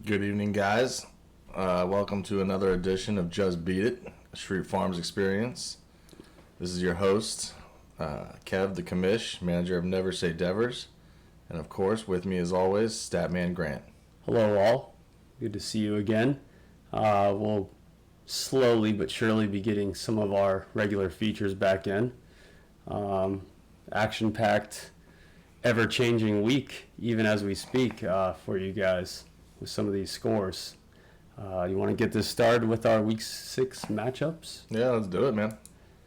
Good evening, guys. Welcome to another edition of Just Beat It, a Schrute Farms experience. This is your host, Kev the Commish, manager of Never Say Devers. And of course, with me as always, Statman Grant. Hello all. Good to see you again. We'll slowly but surely be getting some of our regular features back in. Action-packed, ever-changing week, even as we speak, for you guys with some of these scores. You want to get this started with our Week 6 matchups? Yeah, let's do it, man.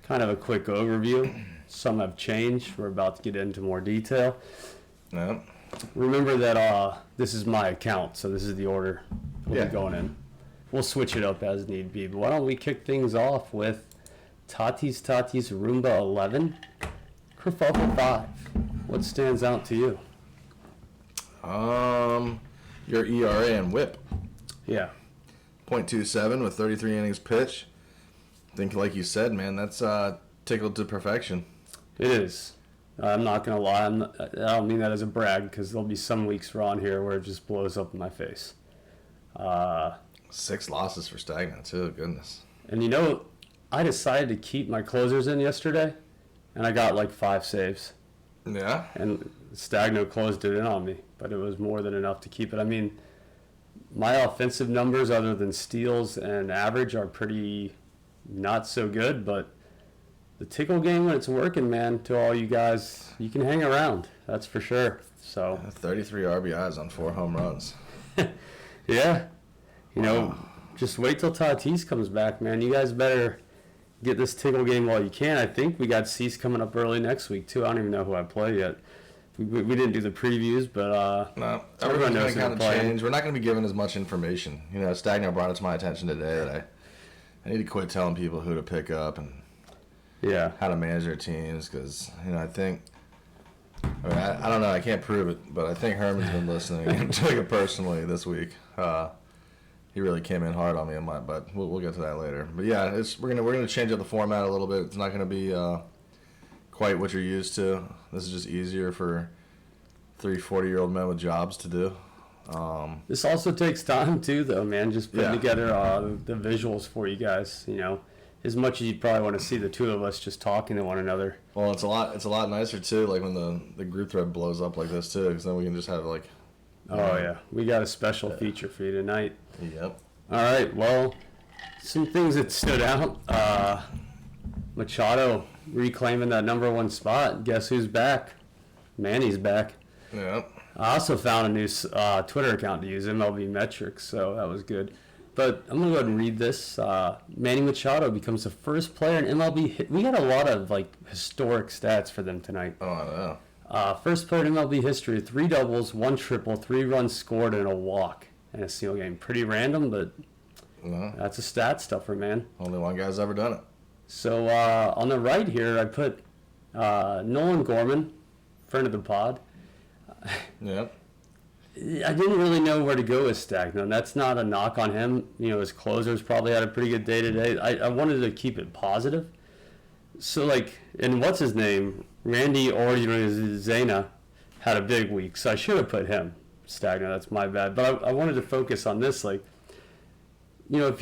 Kind of a quick overview. Some have changed. We're about to get into more detail. Yeah. Remember that this is my account, so this is the order we'll be going in. We'll switch it up as need be. But why don't we kick things off with Tatis Roomba 11, Kerfuffle 5. What stands out to you? Your ERA and WHIP. Yeah. 0.27 with 33 innings pitched. I think, like you said, man, that's tickled to perfection. It is. I'm not going to lie. I don't mean that as a brag, because there'll be some weeks on here where it just blows up in my face. 6 losses for Stagnant, too. Goodness. And you know, I decided to keep my closers in yesterday, and I got like 5 saves. Yeah? And Stagno closed it in on me, but it was more than enough to keep it. I mean, my offensive numbers, other than steals and average, are pretty not so good, but the tickle game, when it's working, man, to all you guys, you can hang around. That's for sure. So 33 RBIs on 4 home runs. Yeah. You know, just wait till Tatis comes back, man. You guys better get this tickle game while you can. I think we got Cease coming up early next week, too. I don't even know who I play yet. We didn't do the previews, but no, everyone knows who to change. We're not going to be given as much information. You know, Stagno brought it to my attention today that I need to quit telling people who to pick up and how to manage their teams, because, you know, I don't know, I can't prove it, but I think Herman's been listening and took it personally this week. He really came in hard on me, but we'll get to that later. But yeah, we're gonna change up the format a little bit. It's not gonna be quite what you're used to. This is just easier for 40-year-old men with jobs to do. This also takes time too, though, man. Just putting together the visuals for you guys. You know, as much as you probably want to see the two of us just talking to one another. Well, it's a lot nicer too. Like when the group thread blows up like this too, because then we can just have like. Oh yeah, we got a special feature for you tonight. Yep. All right. Well, some things that stood out. Machado reclaiming that number 1 spot. Guess who's back? Manny's back. Yep. I also found a new Twitter account to use, MLB Metrics, so that was good. But I'm going to go ahead and read this. Manny Machado becomes the first player in MLB. We got a lot of historic stats for them tonight. Oh, I know. First player in MLB history, 3 doubles, 1 triple, 3 runs scored, and a walk in a single game. Pretty random, but that's a stat stuffer, man. Only one guy's ever done it. So on the right here, I put Nolan Gorman, friend of the pod. Yep. I didn't really know where to go with Stagno. That's not a knock on him. You know, his closers probably had a pretty good day today. I wanted to keep it positive. So, and what's his name? Randy Zena had a big week, so I should have put him. Stagno, that's my bad. But I wanted to focus on this. You know, if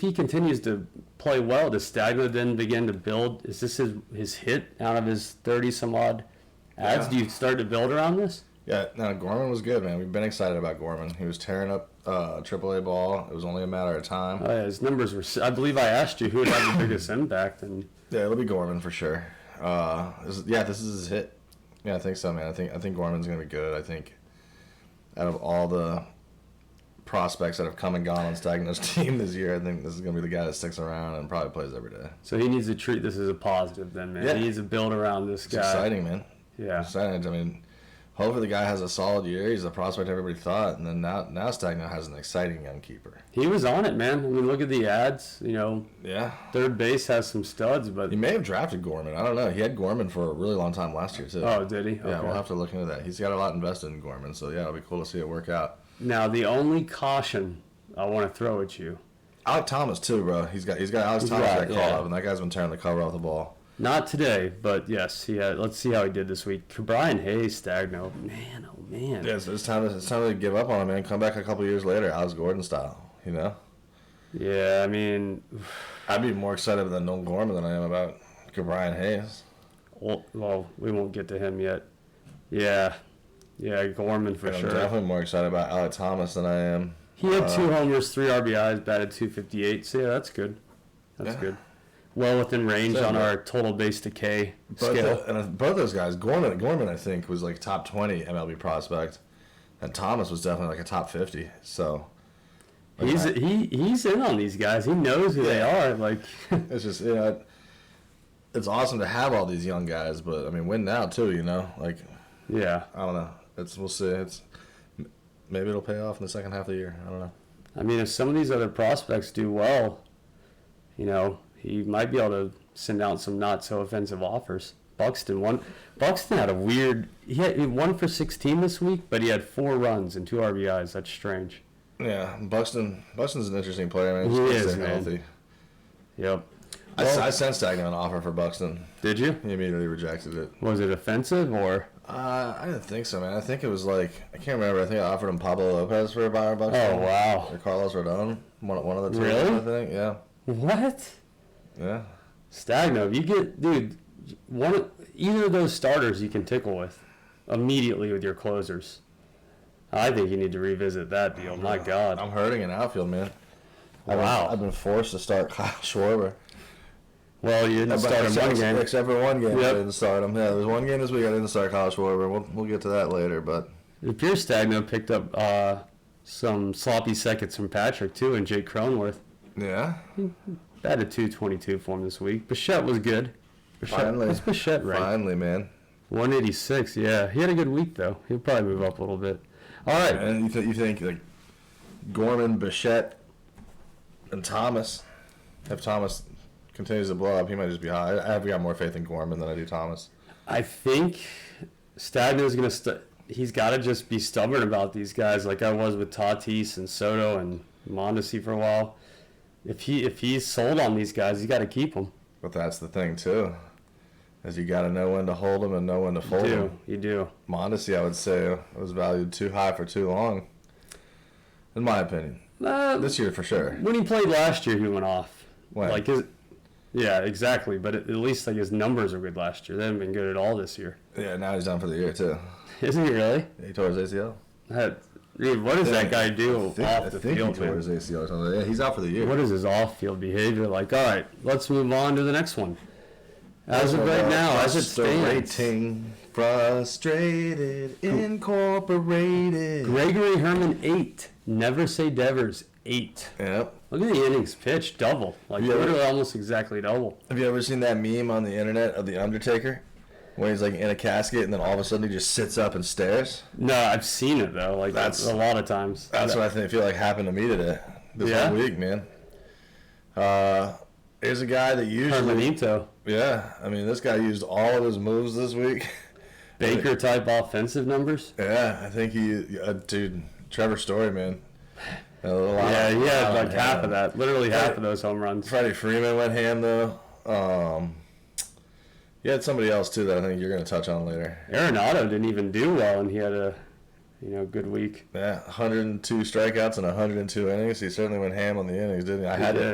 he continues to play well, does Stagno then begin to build? Is this his hit out of his 30-some-odd ads? Do you start to build around this? Yeah, no, Gorman was good, man. We've been excited about Gorman. He was tearing up AAA ball. It was only a matter of time. Oh, yeah, his numbers were... I believe I asked you who would have the biggest impact. Yeah, it'll be Gorman for sure. This is his hit. Yeah, I think so, man. I think Gorman's going to be good. I think out of all the prospects that have come and gone on Stagno's team this year, I think this is going to be the guy that sticks around and probably plays every day. So he needs to treat this as a positive then, man. Yeah. He needs to build around this guy. It's exciting, man. Yeah. It's exciting. I mean, hopefully the guy has a solid year. He's a prospect everybody thought, and then now Stagno has an exciting young keeper. He was on it, man. I mean, look at the ads. You know, third base has some studs, but he may have drafted Gorman. I don't know. He had Gorman for a really long time last year too. Oh, did he? Yeah, okay. We'll have to look into that. He's got a lot invested in Gorman, so yeah, it'll be cool to see it work out. Now, the only caution I want to throw at you. Alec Thomas too, bro. He's got Alex Thomas that call up, and that guy's been tearing the cover off the ball. Not today, but yes, he had. Let's see how he did this week. Brian Hayes, Stagno, man, oh man. Yeah, it's time to give up on him, man. Come back a couple years later, Alex Gordon style. You know. Yeah, I mean, I'd be more excited about Nolan Gorman than I am about Brian Hayes. well, we won't get to him yet. Yeah, Gorman for I'm sure. definitely more excited about Alec Thomas than I am. He had 2 homers, 3 RBIs, batted .258. So yeah, that's good. That's good. Well within range on our total base decay scale. Both those guys, Gorman, I think, was like top 20 MLB prospect, and Thomas was definitely like a top 50. So he's in on these guys. He knows who they are. Like it's just it's awesome to have all these young guys, but I mean, win now too. You know, like yeah, I don't know. We'll see. Maybe it'll pay off in the second half of the year. I don't know. I mean, if some of these other prospects do well, you know, he might be able to send out some not so offensive offers. Buxton had a weird. He 1 for 16 this week, but he had 4 runs and 2 RBIs. That's strange. Yeah, Buxton's an interesting player. Man. He is, man. Healthy. Yep. I sent Stagno an offer for Buxton. Did you? He immediately rejected it. Was it offensive or? I didn't think so, man. I think it was like, I can't remember. I think I offered him Pablo Lopez for a buyer Buxton. Oh, wow. Or Carlos Rodon. One of the two. Really? I think, yeah. What? Yeah. Stagno, you get, dude, either of those starters you can tickle with immediately with your closers. I think you need to revisit that deal. My God. I'm hurting in outfield, man. Wow. I've been forced to start Kyle Schwarber. Well, you didn't start him one game. Except for one game, Yep. I didn't start him. Yeah, there was one game this week I didn't start Kyle Schwarber. We'll get to that later, but It appears Stagno picked up some sloppy seconds from Patrick, too, and Jake Cronenworth. yeah. Batted .222 for him this week. Bichette was good. Finally. What's Bichette rank? Finally, man. 186, yeah. He had a good week, though. He'll probably move up a little bit. All right. And you think like Gorman, Bichette, and Thomas, if Thomas continues to blow up, he might just be high. I've got more faith in Gorman than I do Thomas. I think Stagno's going to he's got to just be stubborn about these guys like I was with Tatis and Soto and Mondesi for a while. If he's sold on these guys, he's got to keep them. But that's the thing, too, is you got to know when to hold them and know when to fold them. You do. Mondesi, I would say, was valued too high for too long, in my opinion. This year, for sure. When he played last year, he went off. When? Yeah, exactly. But at least like his numbers are good last year. They haven't been good at all this year. Yeah, now he's done for the year, too. Isn't he really? He tore his ACL. Dude, what does that guy do off the I think field, he tore man? his ACL or something. Yeah, he's out for the year. What is his off-field behavior like? All right, let's move on to the next one. As of right now, as it stands, Frustrated, Incorporated. Gregory Herman 8. Never say Devers 8. Yep. Look at the innings pitched, double. Like literally almost exactly double. Have you ever seen that meme on the internet of the Undertaker, where he's like in a casket and then all of a sudden he just sits up and stares? No, I've seen it though. Like that's a lot of times. That's what I feel like happened to me today. This whole week, man. Here's a guy that usually. Hermanito. Yeah, I mean this guy used all of his moves this week. Baker type offensive numbers. Yeah, I think dude, Trevor Story, man. He had like half of that. Literally half of those home runs. Freddie Freeman went ham though. You had somebody else too that I think you're going to touch on later. Arenado didn't even do well, and he had a good week. Yeah, 102 strikeouts and 102 innings. He certainly went ham on the innings, didn't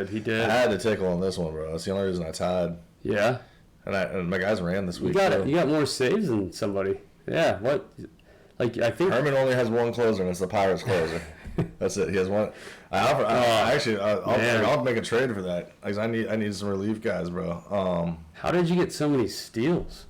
he? He did. I had to tickle on this one, bro. That's the only reason I tied. Yeah. And my guys ran this week. You got more saves than somebody. Yeah. What? Like I think Herman only has one closer, and it's the Pirates closer. That's it. He has one. I'll make a trade for that. Like, I need some relief guys, bro. How did you get so many steals?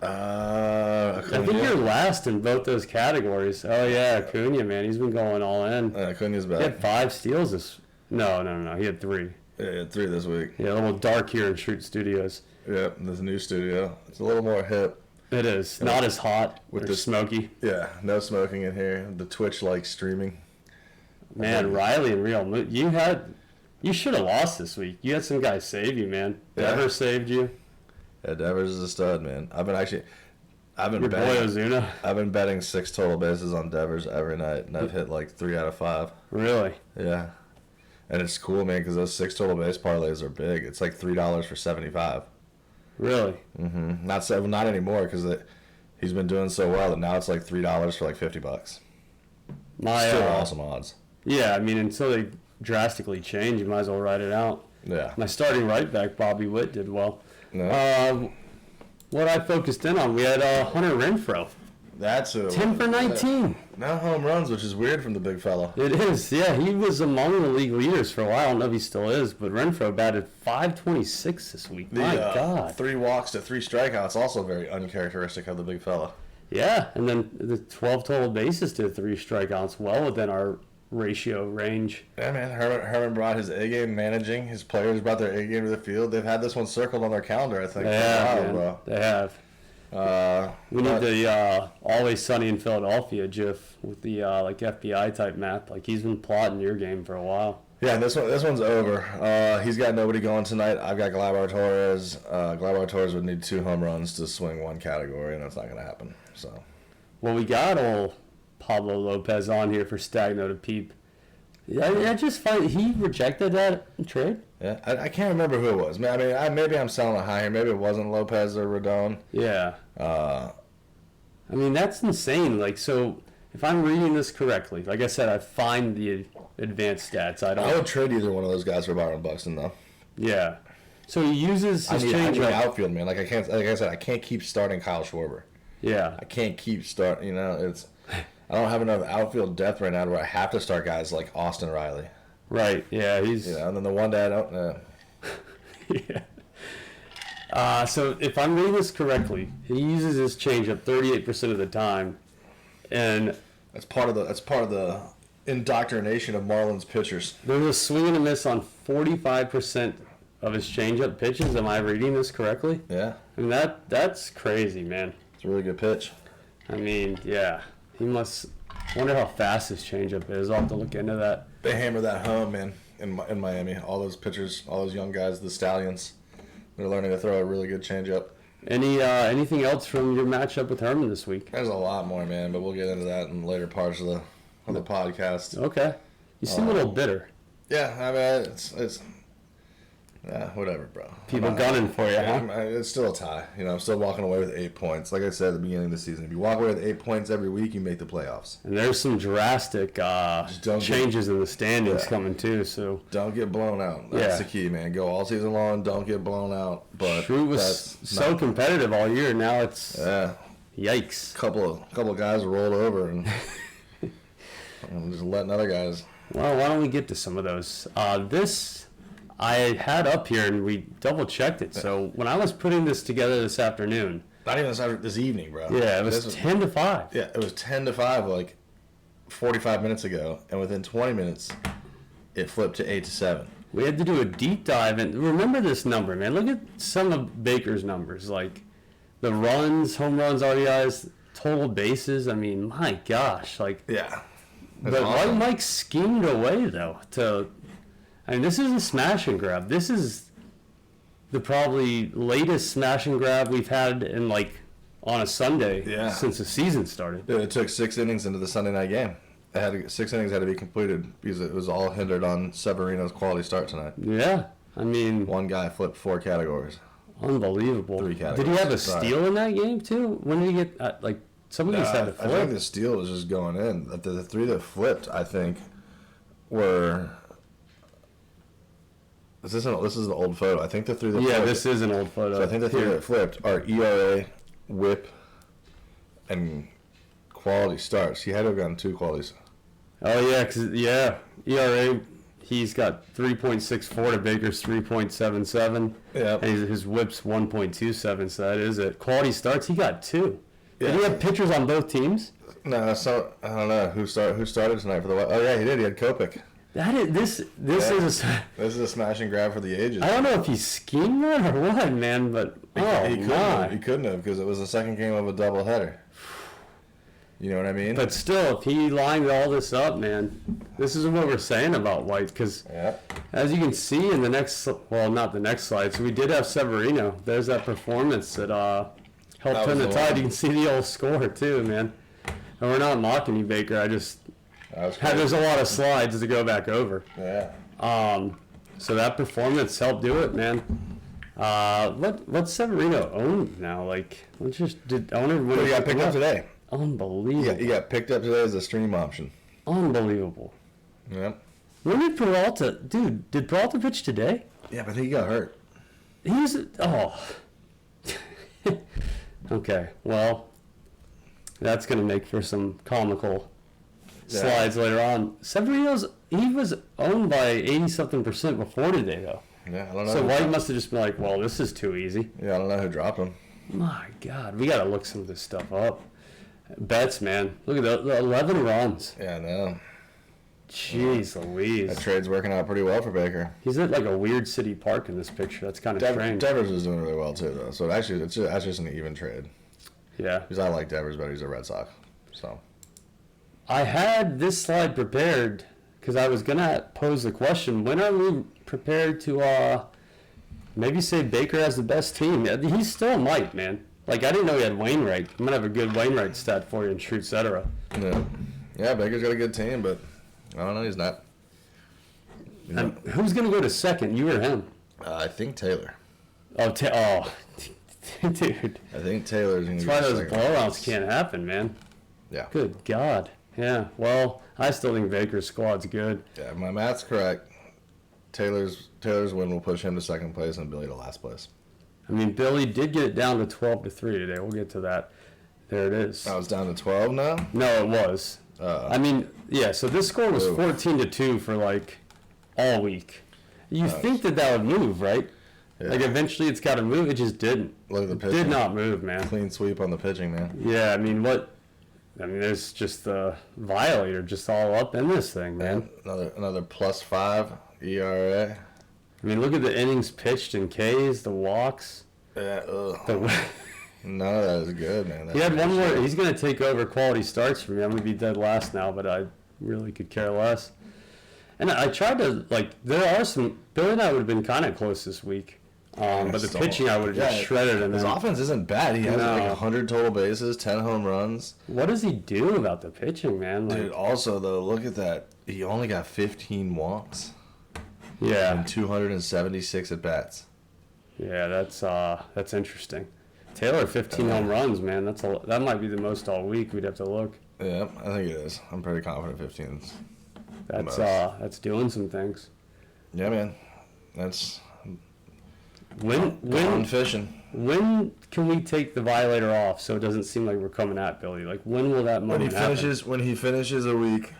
I think you're last in both those categories. Oh yeah, Acuna, man, he's been going all in. Acuna's back. He had 5 steals No. He had 3. Yeah, he had 3 this week. Yeah, a little dark here in Schrute Studios. Yep, this new studio. It's a little more hip. It is not as hot with the smoky. Yeah, no smoking in here. The Twitch-like streaming. Man, Riley and Real, you should have lost this week. You had some guys save you, man. Devers saved you. Yeah, Devers is a stud, man. I've been Your boy Ozuna. I've been betting 6 total bases on Devers every night, and I've hit like 3 out of 5. Really? Yeah. And it's cool, man, because those 6 total base parlays are big. It's like $3 for 75. Really? Mm-hmm. Not anymore, because He's been doing so well that now it's like $3 for like $50. Still awesome odds. Yeah, I mean, until they drastically change, you might as well write it out. Yeah. My starting right back, Bobby Witt, did well. No. What I focused in on, we had Hunter Renfroe. That's a 10 for 19. No home runs, which is weird from the big fella. It is, yeah. He was among the league leaders for a while. I don't know if he still is, but Renfroe batted .526 this week. My God. 3 walks to 3 strikeouts, also very uncharacteristic of the big fella. Yeah, and then the 12 total bases to 3 strikeouts, well within our ratio range. Yeah, man. Herman brought his A game managing. His players brought their A game to the field. They've had this one circled on their calendar, I think. They have, bro. They have. We need the Always Sunny in Philadelphia GIF with the like FBI type map. Like he's been plotting your game for a while. Yeah, this one's over. He's got nobody going tonight. I've got Gleyber Torres. Gleyber Torres would need 2 home runs to swing one category, and that's not going to happen. So, well, we got old Pablo Lopez on here for Stagno to peep. Yeah, I just find he rejected that trade. Yeah, I can't remember who it was. I mean, maybe I'm selling a high here. Maybe it wasn't Lopez or Rodon. Yeah. I mean, that's insane. Like, so if I'm reading this correctly, like I said, I find the advanced stats. I would trade either one of those guys for Byron Buxton, though. Yeah. So he uses his change. I need outfield, man. Like I said, I can't keep starting Kyle Schwarber. Yeah. I can't keep starting. It's. I don't have enough outfield depth right now where I have to start guys like Austin Riley. Right. Yeah. He's. And then the one day I don't. Yeah. So if I'm reading this correctly, he uses his changeup 38% of the time, and that's part of the indoctrination of Marlins pitchers. There's a swing and a miss on 45% of his changeup pitches. Am I reading this correctly? Yeah. I mean that's crazy, man. It's a really good pitch. I mean, yeah. He must wonder how fast his changeup is. I'll have to look into that. They hammer that home, man, in Miami. All those pitchers, all those young guys, the Stallions, they're learning to throw a really good changeup. Anything else from your matchup with Herman this week? There's a lot more, man, but we'll get into that in later parts of the podcast. Okay. You seem a little bitter. Yeah, I mean, it's whatever, bro. People gunning for you, huh? It's still a tie. I'm still walking away with 8 points. Like I said at the beginning of the season, if you walk away with 8 points every week, you make the playoffs. And there's some drastic changes in the standings coming too. So don't get blown out. That's the key, man. Go all season long. Don't get blown out. But Schrute was so competitive all year. Now it's yikes. Couple of guys rolled over and I'm just letting other guys. Well, why don't we get to some of those? This I had up here and we double checked it. So when I was putting this together this afternoon, not even this evening, bro. Yeah, it was 10 to 5. Yeah, it was 10 to 5 like 45 minutes ago, and within 20 minutes, it flipped to 8 to 7. We had to do a deep dive, and remember this number, man. Look at some of Baker's numbers, like the runs, home runs, RBIs, total bases. I mean, my gosh, like yeah. But awesome. Mike schemed away though this is a smash and grab. This is the probably latest smash and grab we've had in on a Sunday since the season started. Dude, it took 6 innings into the Sunday night game. 6 innings had to be completed because it was all hindered on Severino's quality start tonight. Yeah, I mean, one guy flipped 4 categories. Unbelievable. 3 categories. Did he have a steal in that game too? When did he get some of these had to flip? I think the steal was just going in. The 3 that flipped, I think, were. This is an old photo. I think the 3 that flipped. This is an old photo. So I think the 3 that flipped are ERA, WHIP, and quality starts. He had to have gotten 2 qualities. Oh yeah, ERA. He's got 3.64 to Baker's 3.77. Yeah. And his WHIP's 1.27. So that is it. Quality starts. He got 2. Yeah. Did he have pitchers on both teams? No, so I don't know who started tonight for the. Oh yeah, he did. He had Kopech. This is a smash and grab for the ages. I don't know if he schemed that or what, man, but he couldn't have because it was the second game of a doubleheader. You know what I mean? But still, if he lined all this up, man, this is what we're saying about White because as you can see in the next, not the next slide. So we did have Severino. There's that performance that helped turn the tide. You can see the old score too, man. And we're not mocking you, Baker. There's a lot of slides to go back over. Yeah. So that performance helped do it, man. What's Severino owned now? Like, I wonder when He got picked up today. Unbelievable. He got picked up today as a stream option. Unbelievable. Yep. When did Peralta, did Peralta pitch today? Yeah, but he got hurt. Okay, well, that's going to make for some comical slides later on. Severino's, he was owned by 80-something% before today, though. Yeah, I don't know. So White must have just been like, well, this is too easy. Yeah, I don't know who dropped him. My God, we got to look some of this stuff up. Bets, man. Look at the 11 runs. Yeah, I know. Jeez Louise. That trade's working out pretty well for Baker. He's at like a weird city park in this picture. That's kind of strange. Devers is doing really well, too, though. So it's just an even trade. Yeah. Because I like Devers, but he's a Red Sox. So I had this slide prepared because I was going to pose the question, when are we prepared to maybe say Baker has the best team? He still might, man. Like, I didn't know he had Wainwright. I'm going to have a good Wainwright stat for you in Schrute, etc. Yeah, Baker's got a good team, but I don't know. He's not. Who's going to go to second, you or him? I think Taylor. Dude. I think Taylor's going to That's go why to those second. blowouts can't happen, man. Yeah. Good God. Yeah, well, I still think Baker's squad's good. Yeah, my math's correct. Taylor's win will push him to second place and Billy to last place. I mean, Billy did get it down to 12-3 today. We'll get to that. There it is. Now it's down to 12 now? No, it was. I mean, yeah, so this score was 14-2 for, like, all week. You think that would move, right? Yeah. Like, eventually it's got to move. It just didn't. Look at the It pitching. did not move, man. Clean sweep on the pitching, man. Yeah, I mean, there's just the violator just all up in this thing, man. Another +5 ERA. I mean, look at the innings pitched and Ks, the walks. Yeah, The, none of that is good, man. he had one more. He's going to take over quality starts for me. I'm going to be dead last now, but I really could care less. And I tried to, like, there are some. Billy and I would have been kind of close this week. But the pitching I would have just shredded him. His offense isn't bad. He has like 100 total bases, 10 home runs. What does he do about the pitching, man? Like, Dude, also, though, look at that. He only got 15 walks. Yeah. And 276 at-bats. Yeah, that's interesting. Taylor, 15 home runs, man. That might be the most all week. We'd have to look. Yeah, I think it is. I'm pretty confident 15. That's doing some things. Yeah, man. That's When fishing. When can we take the violator off so it doesn't seem like we're coming at Billy? Like, when will that moment happen? When he finishes a week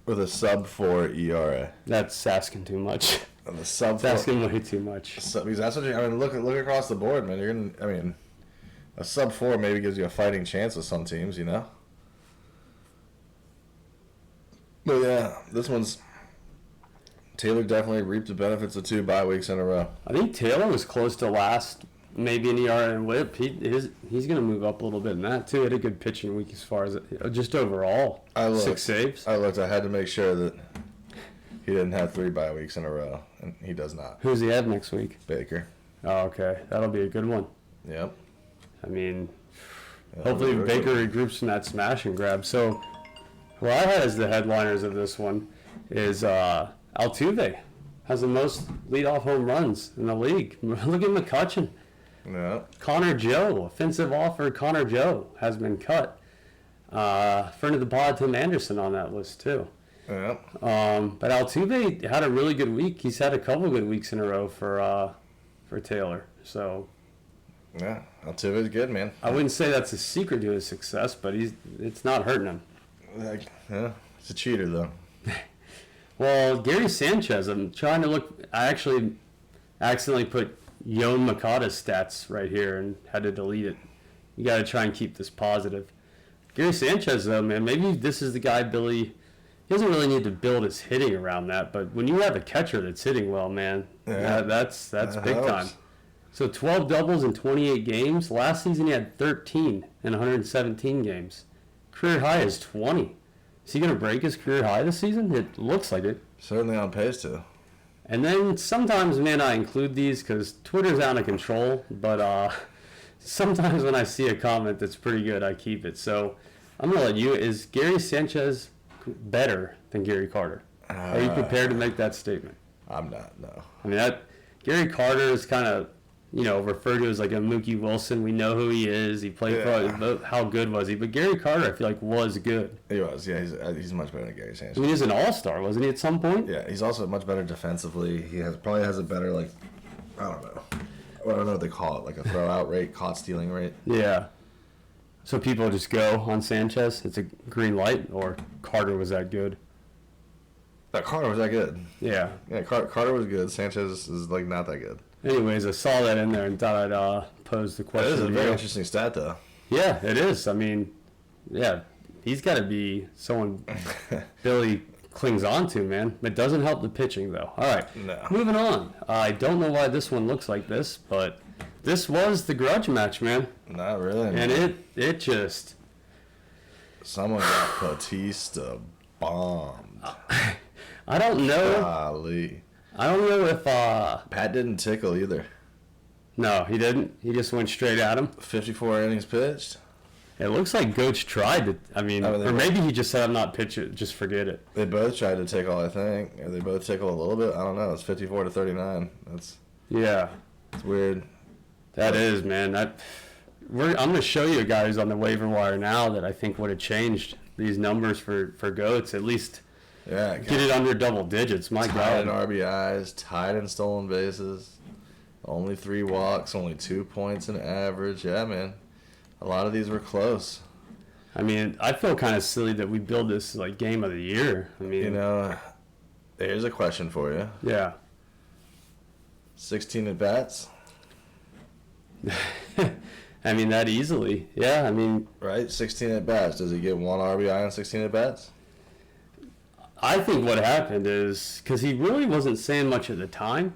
with a sub-4 ERA. That's asking too much. And the sub-4. That's asking way too much. Because that's what look across the board, man. A sub-4 maybe gives you a fighting chance with some teams, you know. But yeah, this one's. Taylor definitely reaped the benefits of 2 bye weeks in a row. I think Taylor was close to last, maybe in ERA and WHIP. He's going to move up a little bit in that too. He had a good pitching week as far as just overall. 6 saves. I had to make sure that he didn't have 3 bye weeks in a row, and he does not. Who's he have next week? Baker. Oh, okay. That'll be a good one. Yep. I mean, hopefully Baker regroups from that smash and grab. So, what I had as the headliners of this one is Altuve has the most leadoff home runs in the league. Look at McCutchen. Yeah. Connor Joe, offensive offer Connor Joe has been cut. Friend of the pod, Tim Anderson on that list too. Yeah. But Altuve had a really good week. He's had a couple good weeks in a row for Taylor. So yeah, Altuve's good, man. I wouldn't say that's a secret to his success, but it's not hurting him. Yeah, he's a cheater though. Well, Gary Sanchez, I'm trying to look. I actually accidentally put Yoan Moncada's stats right here and had to delete it. You got to try and keep this positive. Gary Sanchez, though, man, maybe this is the guy Billy. He doesn't really need to build his hitting around that, but when you have a catcher that's hitting well, man, that's big helps. time. So 12 doubles in 28 games. Last season he had 13 in 117 games. Career high is 20. Is he going to break his career high this season? It looks like it. Certainly on pace to. And then sometimes, man, I include these because Twitter's out of control. But sometimes when I see a comment that's pretty good, I keep it. So I'm going to let you. Is Gary Sanchez better than Gary Carter? Are you prepared to make that statement? I'm not, no. I mean, Gary Carter is kind of, referred to as like a Mookie Wilson. We know who he is. He played for, how good was he? But Gary Carter, I feel like, was good. He was, yeah. He's much better than Gary Sanchez. I mean, he's an all-star, wasn't he, at some point? Yeah, he's also much better defensively. He probably has a better, like, I don't know. I don't know what they call it, like a throw-out rate, caught-stealing rate. Yeah. So people just go on Sanchez? It's a green light? Or Carter was that good? Carter was that good. Yeah. Yeah, Carter was good. Sanchez is, like, not that good. Anyways, I saw that in there and thought I'd pose the question. It is a very interesting stat, though. Yeah, it is. I mean, yeah, he's got to be someone Billy clings on to, man. It doesn't help the pitching, though. All right, Moving on. I don't know why this one looks like this, but this was the grudge match, man. Not really, man. And it just... Someone got Patista bombed. I don't know. Golly. I don't know if... Pat didn't tickle either. No, he didn't. He just went straight at him. 54 innings pitched. It looks like Goetz tried to... or maybe he just said, I'm not pitching, just forget it. They both tried to tickle, I think. Or they both tickle a little bit. I don't know. It's 54-39. Yeah. It's weird. That is, man. I'm going to show you guys on the waiver wire now that I think would have changed these numbers for Goetz. At least... Yeah, get it under double digits. My God. Tied in RBIs, tied in stolen bases, only 3 walks, only 2 points in average. Yeah, man. A lot of these were close. I mean, I feel kind of silly that we build this like game of the year. I mean, here's a question for you. Yeah. 16 at bats. I mean, that easily. Yeah, I mean. Right? 16 at bats. Does he get 1 RBI on 16 at bats? I think what happened is, because he really wasn't saying much at the time.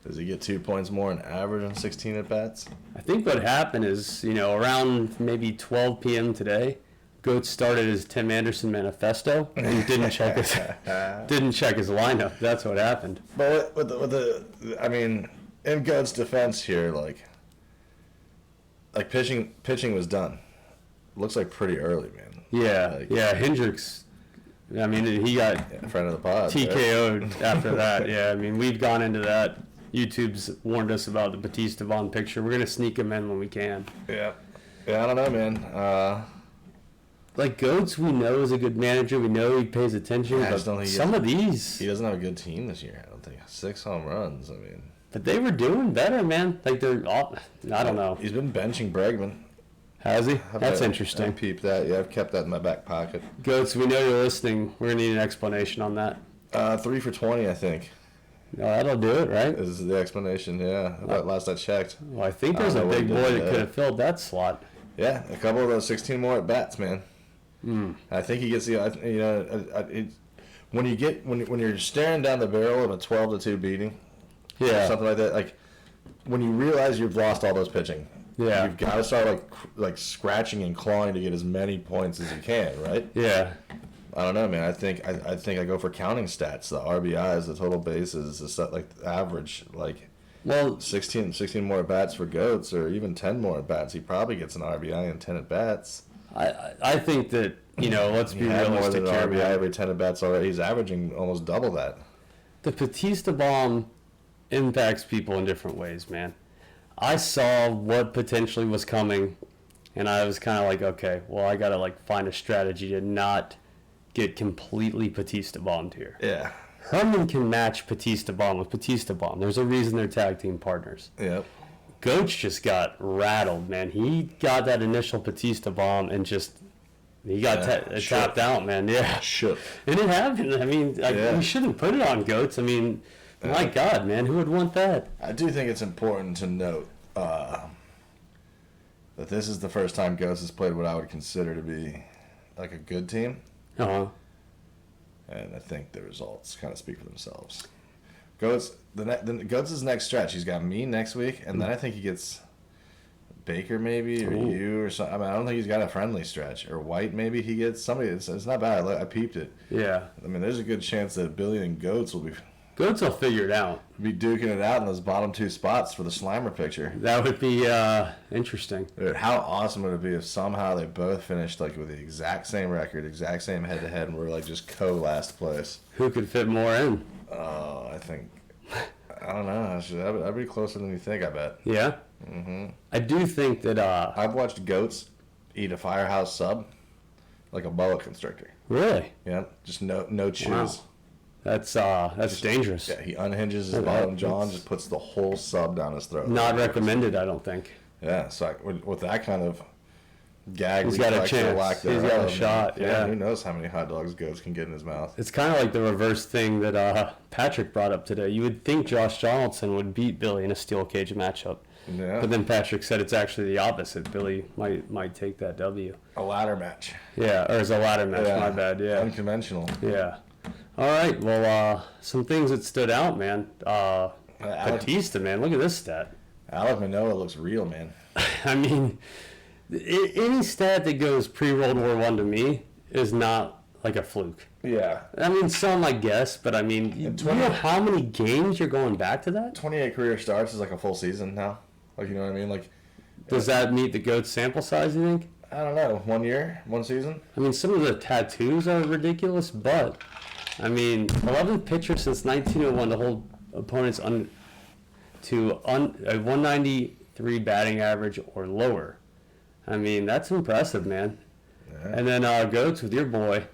Does he get 2 points more in average on 16 at bats? I think what happened is, around maybe 12 p.m. today, Goetz started his Tim Anderson manifesto and didn't check his lineup. That's what happened. But in Goetz' defense here, like pitching was done. Looks like pretty early, man. Yeah, Hendricks. I mean, he got friend of the pod, TKO'd right? After that. Yeah, I mean, we've gone into that. YouTube's warned us about the Patista Bond picture. We're going to sneak him in when we can. Yeah, I don't know, man. Like, Goetz, we know is a good manager. We know he pays attention. But some of these... He doesn't have a good team this year, I don't think. 6 home runs, I mean... But they were doing better, man. Like, they're all... I don't know. He's been benching Bregman. Has he? That's interesting. I peeped that. Yeah, I've kept that in my back pocket. Goetz, we know you're listening. We're going to need an explanation on that. 3 for 20, I think. No, that'll do it, right? Is the explanation, yeah. Last I checked. Well, I think there's a big boy that could have filled that slot. Yeah, a couple of those 16 more at bats, man. I think he gets when you're staring down the barrel of a 12-2 beating, or something like that. Like when you realize you've lost all those pitching, you've got to start like scratching and clawing to get as many points as you can, right? Yeah. I don't know, man. I think I go for counting stats, the RBIs, the total bases, the stuff like the average, like. Well, 16 more at bats for Goetz, or even 10 more at bats. He probably gets an RBI in 10 at bats. I think that, let's be realistic more than an here, RBI man. every 10 at bats already. He's averaging almost double that. The Patista bomb impacts people in different ways, man. I saw what potentially was coming, and I was kind of like, okay, well, I got to find a strategy to not get completely Patista bombed here. Yeah. Herman can match Patista bomb with Patista bomb. There's a reason they're tag team partners. Yep. Goetz just got rattled, man. He got that initial Patista bomb and he got tapped out, man. Yeah. Shook. And it happened. I mean, we shouldn't put it on Goetz. I mean, my God, man, who would want that? I do think it's important to note that this is the first time Goetz has played what I would consider to be like a good team. Uh-huh. And I think the results kind of speak for themselves. Goetz's next stretch, he's got me next week, and then I think he gets Baker maybe, or you, or something. I mean, I don't think he's got a friendly stretch. Or White maybe he gets somebody. It's not bad. I peeped it. Yeah. I mean, there's a good chance that Billy and Goetz will will figure it out. Be duking it out in those bottom 2 spots for the Slimer picture. That would be interesting. Dude, how awesome would it be if somehow they both finished with the exact same record, exact same head-to-head, and we're just co-last place? Who could fit more in? I I don't know. That'd be closer than you think, I bet. Yeah? Mm-hmm. I do think that... I've watched goats eat a firehouse sub like a boa constrictor. Really? Yeah, just no chews. Wow. That's dangerous. Yeah, he unhinges his bottom jaw and just puts the whole sub down his throat. Not recommended, I don't think. Yeah, so with that kind of gag, he's got a chance. He's got a shot. Yeah. Who knows how many hot dogs goats can get in his mouth? It's kind of like the reverse thing that Patrick brought up today. You would think Josh Donaldson would beat Billy in a steel cage matchup. Yeah. But then Patrick said it's actually the opposite. Billy might take that W. A ladder match. Yeah, or is a ladder match. Yeah. My bad. Yeah. Unconventional. Yeah. All right. Well, some things that stood out, man. Patista, man. Look at this stat. Alec Manoa looks real, man. I mean, any stat that goes pre-World War I to me is not like a fluke. Yeah. I mean, some I guess, but I mean, you know how many games you're going back to that? 28 career starts is like a full season now. Like, you know what I mean? Like, does that meet the GOAT sample size, you think? I don't know. 1 year? 1 season? I mean, some of the tattoos are ridiculous, but, I mean, 11th pitcher since 1901 to hold opponents to a 193 batting average or lower. I mean, that's impressive, man. Yeah. And then GOATs with your boy,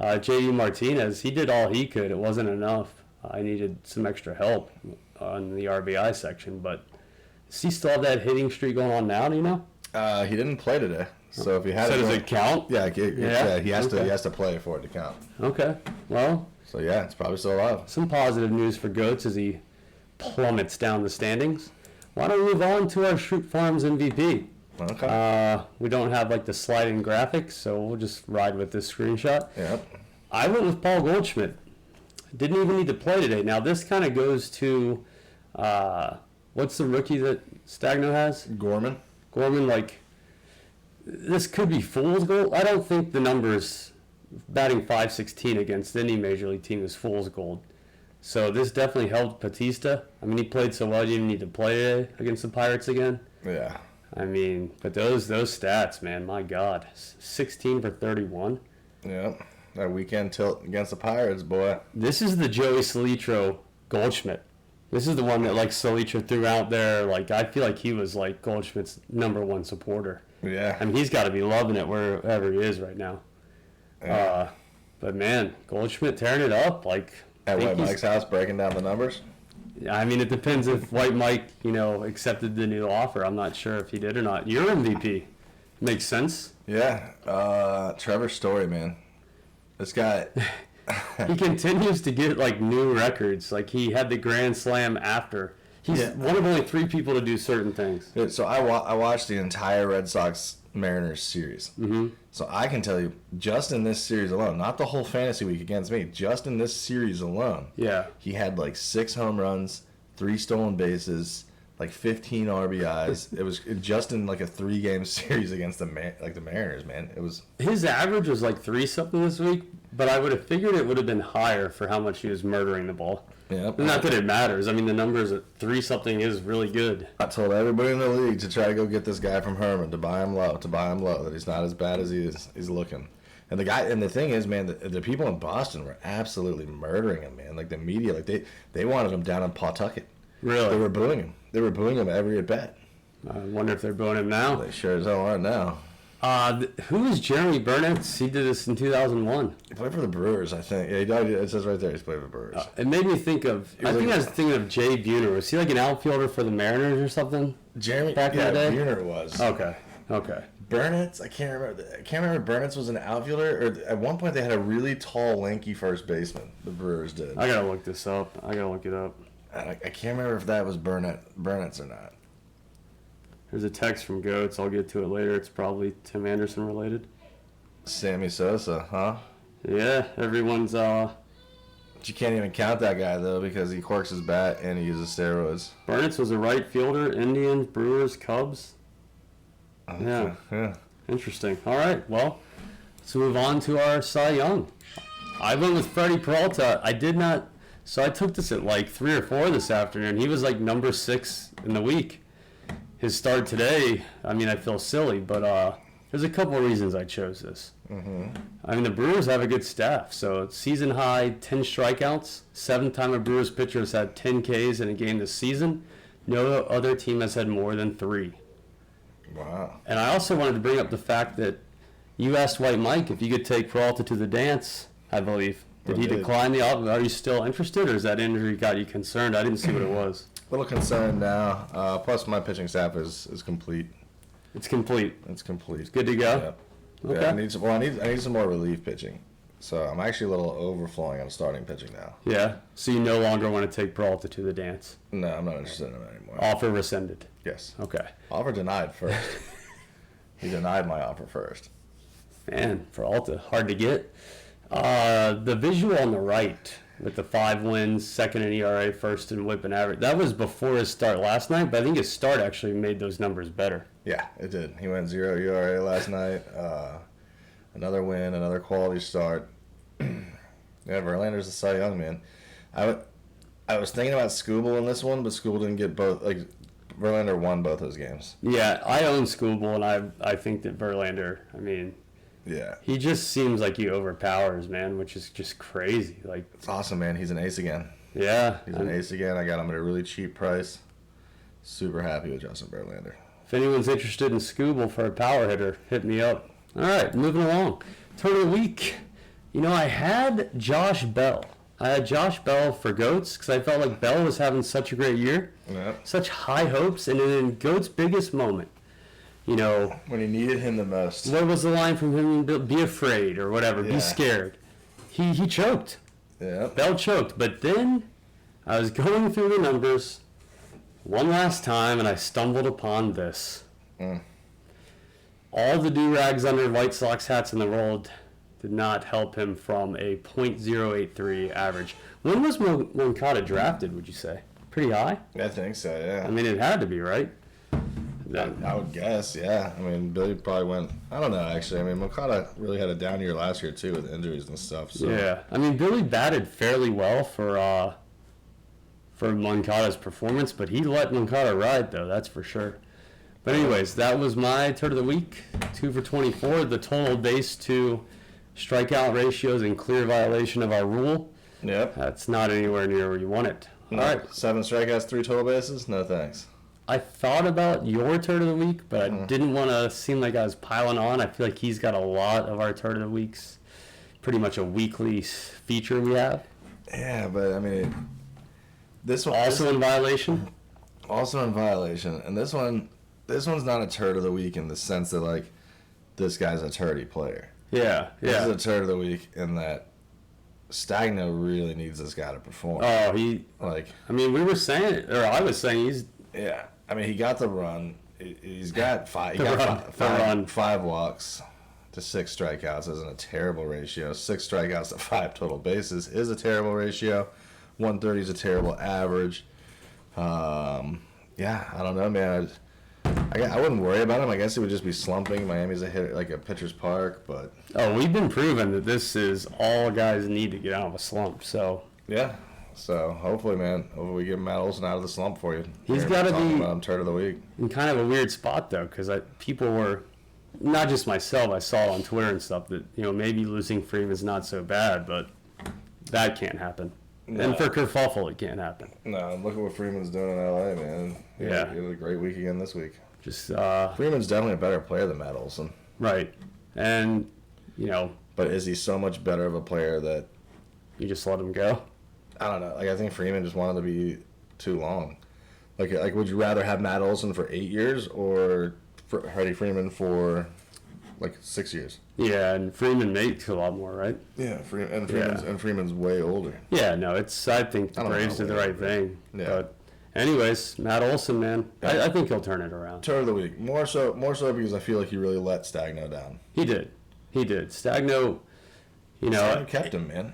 J.D. Martinez. He did all he could. It wasn't enough. I needed some extra help on the RBI section, but does he still have that hitting streak going on now, do you know? He didn't play today. So if he had does it count? Yeah, he has to play for it to count. Okay. Well, so yeah, it's probably still alive. Some positive news for GOATs as he plummets down the standings. Why don't we move on to our Schrute Farms MVP? Okay. We don't have like the sliding graphics, so we'll just ride with this screenshot. Yep. I went with Paul Goldschmidt. Didn't even need to play today. Now this kind of goes to what's the rookie that Stagno has? Gorman, like, this could be fool's gold. I don't think the numbers batting .516 against any major league team is fool's gold. So this definitely helped Patista. I mean, he played so well, he didn't need to play today against the Pirates again. Yeah. I mean, but those stats, man, my God. 16 for 31. Yeah. That weekend tilt against the Pirates, boy. This is the Joey Salitro Goldschmidt. This is the one that, like, Salitro threw out there. Like, I feel like he was, like, Goldschmidt's #1 supporter. Yeah. I mean, he's got to be loving it wherever he is right now. Yeah. But, man, Goldschmidt tearing it up. Like, at White Mike's house, breaking down the numbers? Yeah, I mean, it depends if White Mike, accepted the new offer. I'm not sure if he did or not. Your MVP. Makes sense. Yeah. Trevor Story, man. This guy... He continues to get, like, new records. Like, he had the Grand Slam after. He's one of only 3 people to do certain things. Yeah, so I watched the entire Red Sox-Mariners series. Mm-hmm. So I can tell you, just in this series alone, not the whole fantasy week against me, just in this series alone, he had, like, 6 home runs, 3 stolen bases, like 15 RBIs. It was just in, like, a 3-game series against the Mariners, man. It was... His average was, like, 3-something this week, but I would have figured it would have been higher for how much he was murdering the ball. Yep. Not that it matters. I mean, the numbers at 3-something is really good. I told everybody in the league to try to go get this guy from Herman, to buy him low, that he's not as bad as he's looking. And the thing is, man, the people in Boston were absolutely murdering him, man. Like, the media, like, they wanted him down in Pawtucket. Really? They were booing him. They were booing him every at bat. I wonder if they're booing him now. They sure as hell aren't now. Who is Jeremy Burnett? He did this in 2001. He played for the Brewers, I think. Yeah, it says right there he's played for the Brewers. It made me think of... I was thinking of Jay Buhner. Was he like an outfielder for the Mariners or something? Jeremy... Back in the day? Buhner was. Okay. Burnett's? I can't remember. Burnett's was an outfielder. Or at one point they had a really tall, lanky first baseman. The Brewers did. I gotta look this up. I can't remember if that was Burnett's or not. There's a text from Goats. I'll get to it later. It's probably Tim Anderson related. Sammy Sosa, huh? Yeah, everyone's... But you can't even count that guy, though, because he corks his bat and he uses steroids. Burnett's was a right fielder. Indians, Brewers, Cubs. Yeah. Interesting. All right, well, let's move on to our Cy Young. I went with Freddie Peralta. I did not... So I took this at like 3 or 4 this afternoon. He was like #6 in the week. His start today, I mean, I feel silly, but There's a couple of reasons I chose this. I mean, the Brewers have a good staff. So season high, 10 strikeouts. 7th time a Brewers pitcher has had 10 Ks in a game this season. No other team has had more than 3. Wow. And I also wanted to bring up the fact that you asked White Mike if you could take Peralta to the dance, I believe. Did he decline the offer? Are you still interested, or is that injury got you concerned? I didn't see what it was. A little concerned now. Plus, my pitching staff is complete. It's complete. It's complete. It's good to go? Yeah. Okay. Yeah, I need some more relief pitching. So I'm actually a little overflowing on starting pitching now. Yeah. So you no longer want to take Peralta to the dance? No, I'm not interested in him anymore. Offer rescinded? Yes. Okay. Offer denied first. He denied my offer first. Man, Peralta, hard to get. The visual on the right with the 5 wins, 2nd in ERA, 1st in WHIP and average, that was before his start last night, but I think his start actually made those numbers better. Yeah, it did. He went 0 ERA last night. Another win, another quality start. Yeah, Verlander's a Cy Young, man. I was thinking about Skubal in this one, but Skubal didn't get both. Like, Verlander won both those games. Yeah, I own Skubal, and I think that Verlander, I mean, yeah, he just seems like he overpowers, man, which is just crazy. Like, it's awesome, man. He's an ace again. Yeah. He's an ace again. I got him at a really cheap price. Super happy with Justin Verlander. If anyone's interested in Skubal for a power hitter, hit me up. All right, moving along. Turn of the week. You know, I had Josh Bell. I had Josh Bell for Goats because I felt like Bell was having such a great year. Yep. Such high hopes. And then in Goats' biggest moment, you know. When he needed him the most. What was the line from him? Be afraid or whatever. Yeah. Be scared. He choked. Yeah. Bell choked. But then I was going through the numbers one last time and I stumbled upon this. All the do-rags under White Sox hats in the world did not help him from a .083 average. When was Moncada drafted, would you say? Pretty high? I think so, yeah. I mean, it had to be, right? I would guess, yeah. I mean, Billy probably went, I don't know, actually. I mean, Moncada really had a down year last year, too, with injuries and stuff. So. Yeah. I mean, Billy batted fairly well for Moncada's performance, but he let Moncada ride, though, that's for sure. But anyways, that was my turn of the week. 2 for 24. The total base to strikeout ratio is in clear violation of our rule. Yep. That's not anywhere near where you want it. No, All right. 7 strikeouts, 3 total bases? No thanks. I thought about your turn of the week, but I didn't want to seem like I was piling on. I feel like he's got a lot of our turn of the weeks. Pretty much a weekly feature we have. Yeah, but I mean, this one Also in violation? Also in violation. And this one's not a turd of the week in the sense that, like, this guy's a turdy player. Yeah, yeah. This is a turd of the week in that Stagno really needs this guy to perform. Oh, I mean, we were saying, or I was saying he's... Yeah. I mean, he got the run. He's got five walks to 6 strikeouts. Isn't a terrible ratio. 6 strikeouts to 5 total bases is a terrible ratio. 130 is a terrible average. Yeah, I don't know, man. I wouldn't worry about him. I guess it would just be slumping. Miami's a hitter, like a pitcher's park, but... Oh, we've been proven that this is all guys need to get out of a slump, so... Yeah. So, hopefully, man, hopefully we get Matt Olson out of the slump for you. He's got to be turd of the week. In kind of a weird spot, though, because people were, not just myself, I saw it on Twitter and stuff, that, you know, maybe losing Freeman's not so bad, but that can't happen. No. And for Kerfuffle, it can't happen. No, look at what Freeman's doing in L.A., man. Yeah. He had a great week again this week. Just Freeman's definitely a better player than Matt Olson. Right. And, you know... But is he so much better of a player that... You just let him go? I don't know. Like, I think Freeman just wanted to be too long. Like, would you rather have Matt Olson for 8 years or Freddie Freeman for, like, 6 years? Yeah, and Freeman makes a lot more, right? Yeah, Freeman's way older. Yeah, no, I think the Braves did the right thing. Yeah. But anyways, Matt Olson, man, yeah. I think he'll turn it around. Turn of the week. More so because I feel like he really let Stagno down. He did. Stagno, you know. Stagno kept him, man.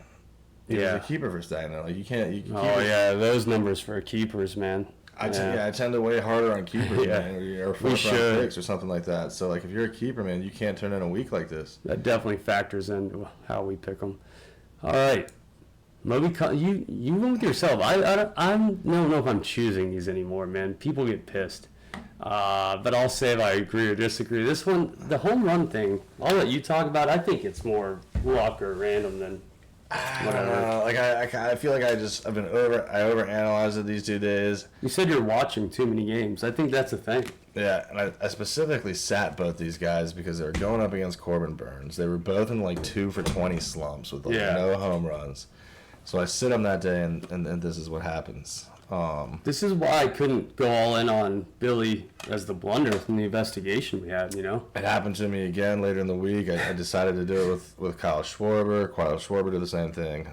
He was a keeper for Stagno. Like, you can't yeah, those numbers for keepers, man. I tend to weigh harder on keepers, man, or fourth-round picks or something like that. So, like, if you're a keeper, man, you can't turn in a week like this. That definitely factors into how we pick them. All right, Moby, you went with yourself. I don't know if I'm choosing these anymore, man. People get pissed. But I'll say if I agree or disagree. This one, the home run thing, I'll let you talk about. I think it's more luck or random than whatever. I feel like I overanalyzed it these 2 days. You said you're watching too many games. I think that's the thing. Yeah, and I specifically sat both these guys because they were going up against Corbin Burns. They were both in like 2 for 20 slumps with no home runs. So I sit them that day, and this is what happens. This is why I couldn't go all in on Billy as the blunder from the investigation we had, you know? It happened to me again later in the week. I decided to do it with Kyle Schwarber. Kyle Schwarber did the same thing.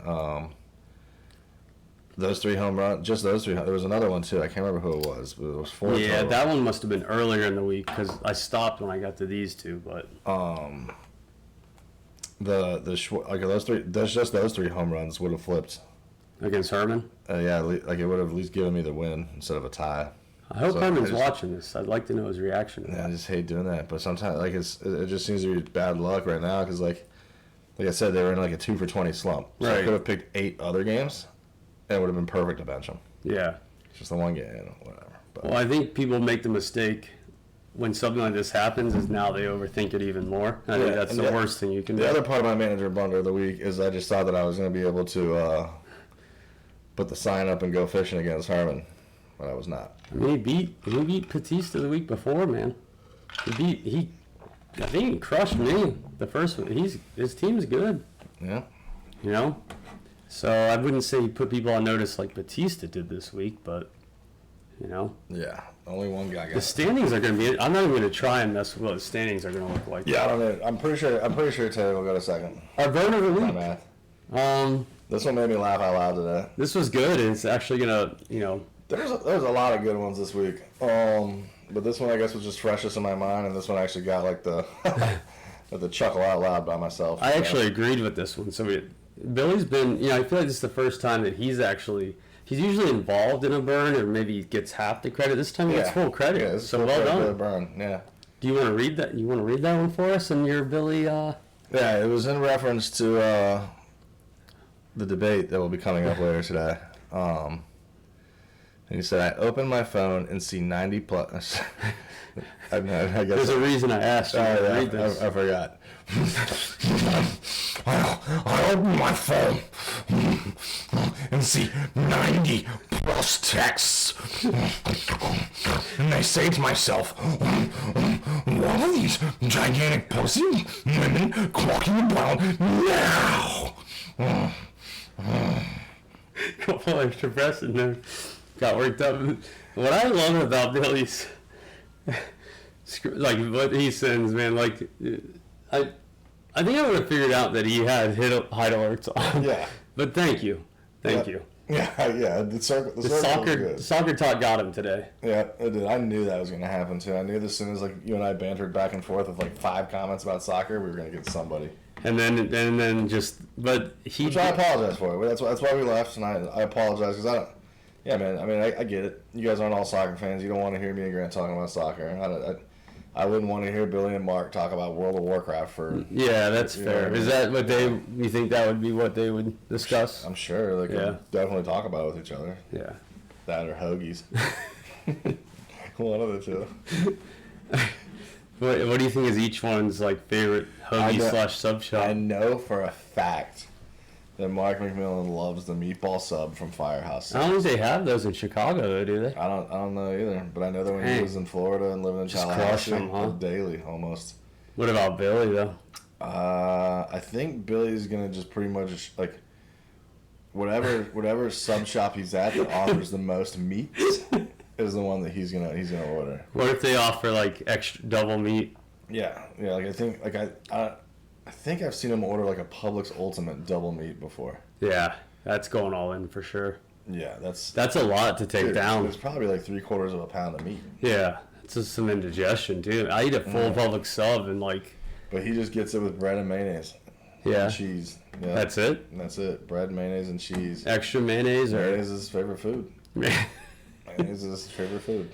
Those 3 home runs, just those 3. There was another one, too. I can't remember who it was, but it was 4 Yeah, total. that one must have been earlier in the week because I stopped when I got to these 2, but... those 3 home runs would have flipped. Against Herman? Yeah, like it would have at least given me the win instead of a tie. I hope Herman's watching this. I'd like to know his reaction to that. I just hate doing that, but sometimes like it just seems to be bad luck right now because like I said, they were in like a 2 for 20 slump. So I could have picked 8 other games, and it would have been perfect to bench them. Yeah. It's just the one game, whatever. But. Well, I think people make the mistake when something like this happens is now they overthink it even more. I think that's the worst thing you can do. The other part of my manager blunder of the week is I just thought that I was going to be able to put the sign up and go fishing against Herman, but I was not. I mean, he beat Patista the week before, man. I think he crushed me the first one. His team's good. Yeah. You know? So I wouldn't say he put people on notice like Patista did this week, but, you know? Yeah. Only one guy got The standings are going to be... I'm not even going to try and mess with what the standings are going to look like. Yeah, I don't know. I'm pretty sure Taylor will go to second. Our vote of the My week. math. This one made me laugh out loud today. This was good, and it's actually going to, you know... There's a lot of good ones this week. But this one, I guess, was just freshest in my mind, and this one actually got, like, the chuckle out loud by myself. I actually agreed with this one. So Billy's been... You know, I feel like this is the first time that he's actually... He's usually involved in a burn, or maybe gets half the credit. This time he gets full credit. Yeah, so well done. Burn. Yeah. Do you want to read that? You want to read that one for us and your Billy? Yeah, it was in reference to the debate that will be coming up later today. And he said, "I open my phone and see 90 plus." I guess there's a reason I asked you to read this. I forgot. I open my phone and see 90 plus texts, and I say to myself, "What are these gigantic pussy women walking about now?" Couple extra breaths and then got worked up. What I love about Billy's, like what he sends, man, like I think I would have figured out that he had hide alerts on. Yeah. But thank you. Thank you. Yeah. The soccer talk got him today. Yeah, it did. I knew that was going to happen too. I knew as soon as like you and I bantered back and forth with like 5 comments about soccer, we were going to get somebody. And then just, but he. Which I apologize for. That's why we left, and I apologize because I don't. Yeah, man. I mean, I get it. You guys aren't all soccer fans. You don't want to hear me and Grant talking about soccer. I wouldn't want to hear Billy and Mark talk about World of Warcraft for. Yeah, that's fair. Is that what you think that would be what they would discuss? I'm sure they could definitely talk about it with each other. Yeah. That or hoagies. One of the two. What do you think is each one's like favorite hoagie / sub shop? I know for a fact that Mark McMillan loves the meatball sub from Firehouse. I don't think they have those in Chicago, though, do they? I don't know either, but I know that when he was in Florida and living in Tallahassee, daily almost. What about Billy though? I think Billy's gonna just pretty much like whatever sub shop he's at that offers the most meat is the one that he's gonna order. What if they offer like extra double meat? Yeah. Like I think I've seen him order like a Publix Ultimate double meat before. Yeah, that's going all in for sure. Yeah, that's a lot to take down. It's probably like 3/4 of a pound of meat. Yeah, it's just some indigestion too. I eat a full Publix sub and like. But he just gets it with bread and mayonnaise. Yeah. And cheese. Yeah. That's it. That's it. Bread, mayonnaise, and cheese. Extra mayonnaise or. Mayonnaise is his favorite food. Mayonnaise is his favorite food.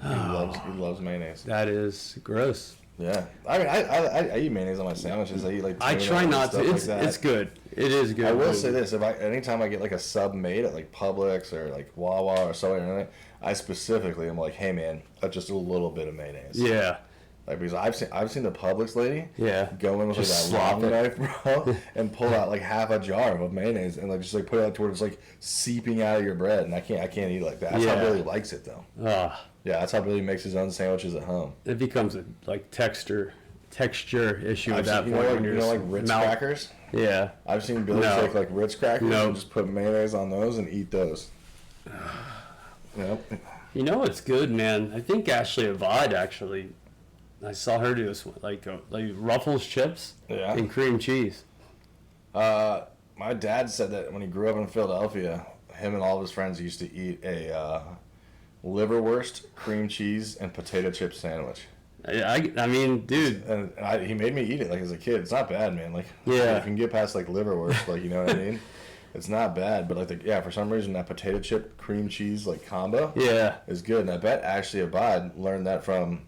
He loves mayonnaise. That is gross. Yeah, I mean, I eat mayonnaise on my sandwiches. I eat like. I try not to. It's like good. It is good. I will say this: anytime I get like a sub made at like Publix or like Wawa or something, like that, I specifically am like, hey man, just a little bit of mayonnaise. Yeah. Like, because I've seen the Publix lady go in with like Just that long slop knife, bro, and pull out like half a jar of mayonnaise and like just like put it out to where it's like seeping out of your bread, and I can't eat it like that. That's how Billy likes it though. Yeah, that's how Billy makes his own sandwiches at home. It becomes a like texture issue at that point. Like Ritz crackers? Yeah. I've seen Billy take like Ritz crackers and just put mayonnaise on those and eat those. Yep. You know what's good, man? I think Ashley Abad actually, I saw her do this like Ruffles chips and cream cheese. My dad said that when he grew up in Philadelphia, him and all of his friends used to eat a liverwurst, cream cheese, and potato chip sandwich. I mean, dude. And he made me eat it like as a kid. It's not bad, man. Like, if you can get past like liverwurst, like, you know what I mean? It's not bad, but for some reason that potato chip cream cheese like combo is good. And I bet Ashley Abad learned that from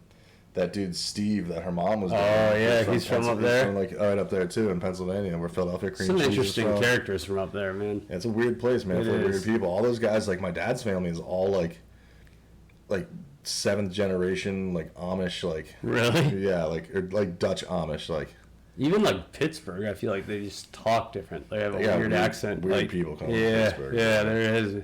that dude Steve that her mom was doing. Oh yeah, he's from up there. He's from, like right up there too in Pennsylvania, where Philadelphia cream cheese. Some interesting characters from up there, man. Yeah, it's a weird place, man. For weird people. All those guys, like my dad's family, is all like 7th generation, like Amish, like really, or like Dutch Amish, like even like Pittsburgh. I feel like they just talk different. They have a weird accent. Weird like, people come from Pittsburgh. Yeah, there is.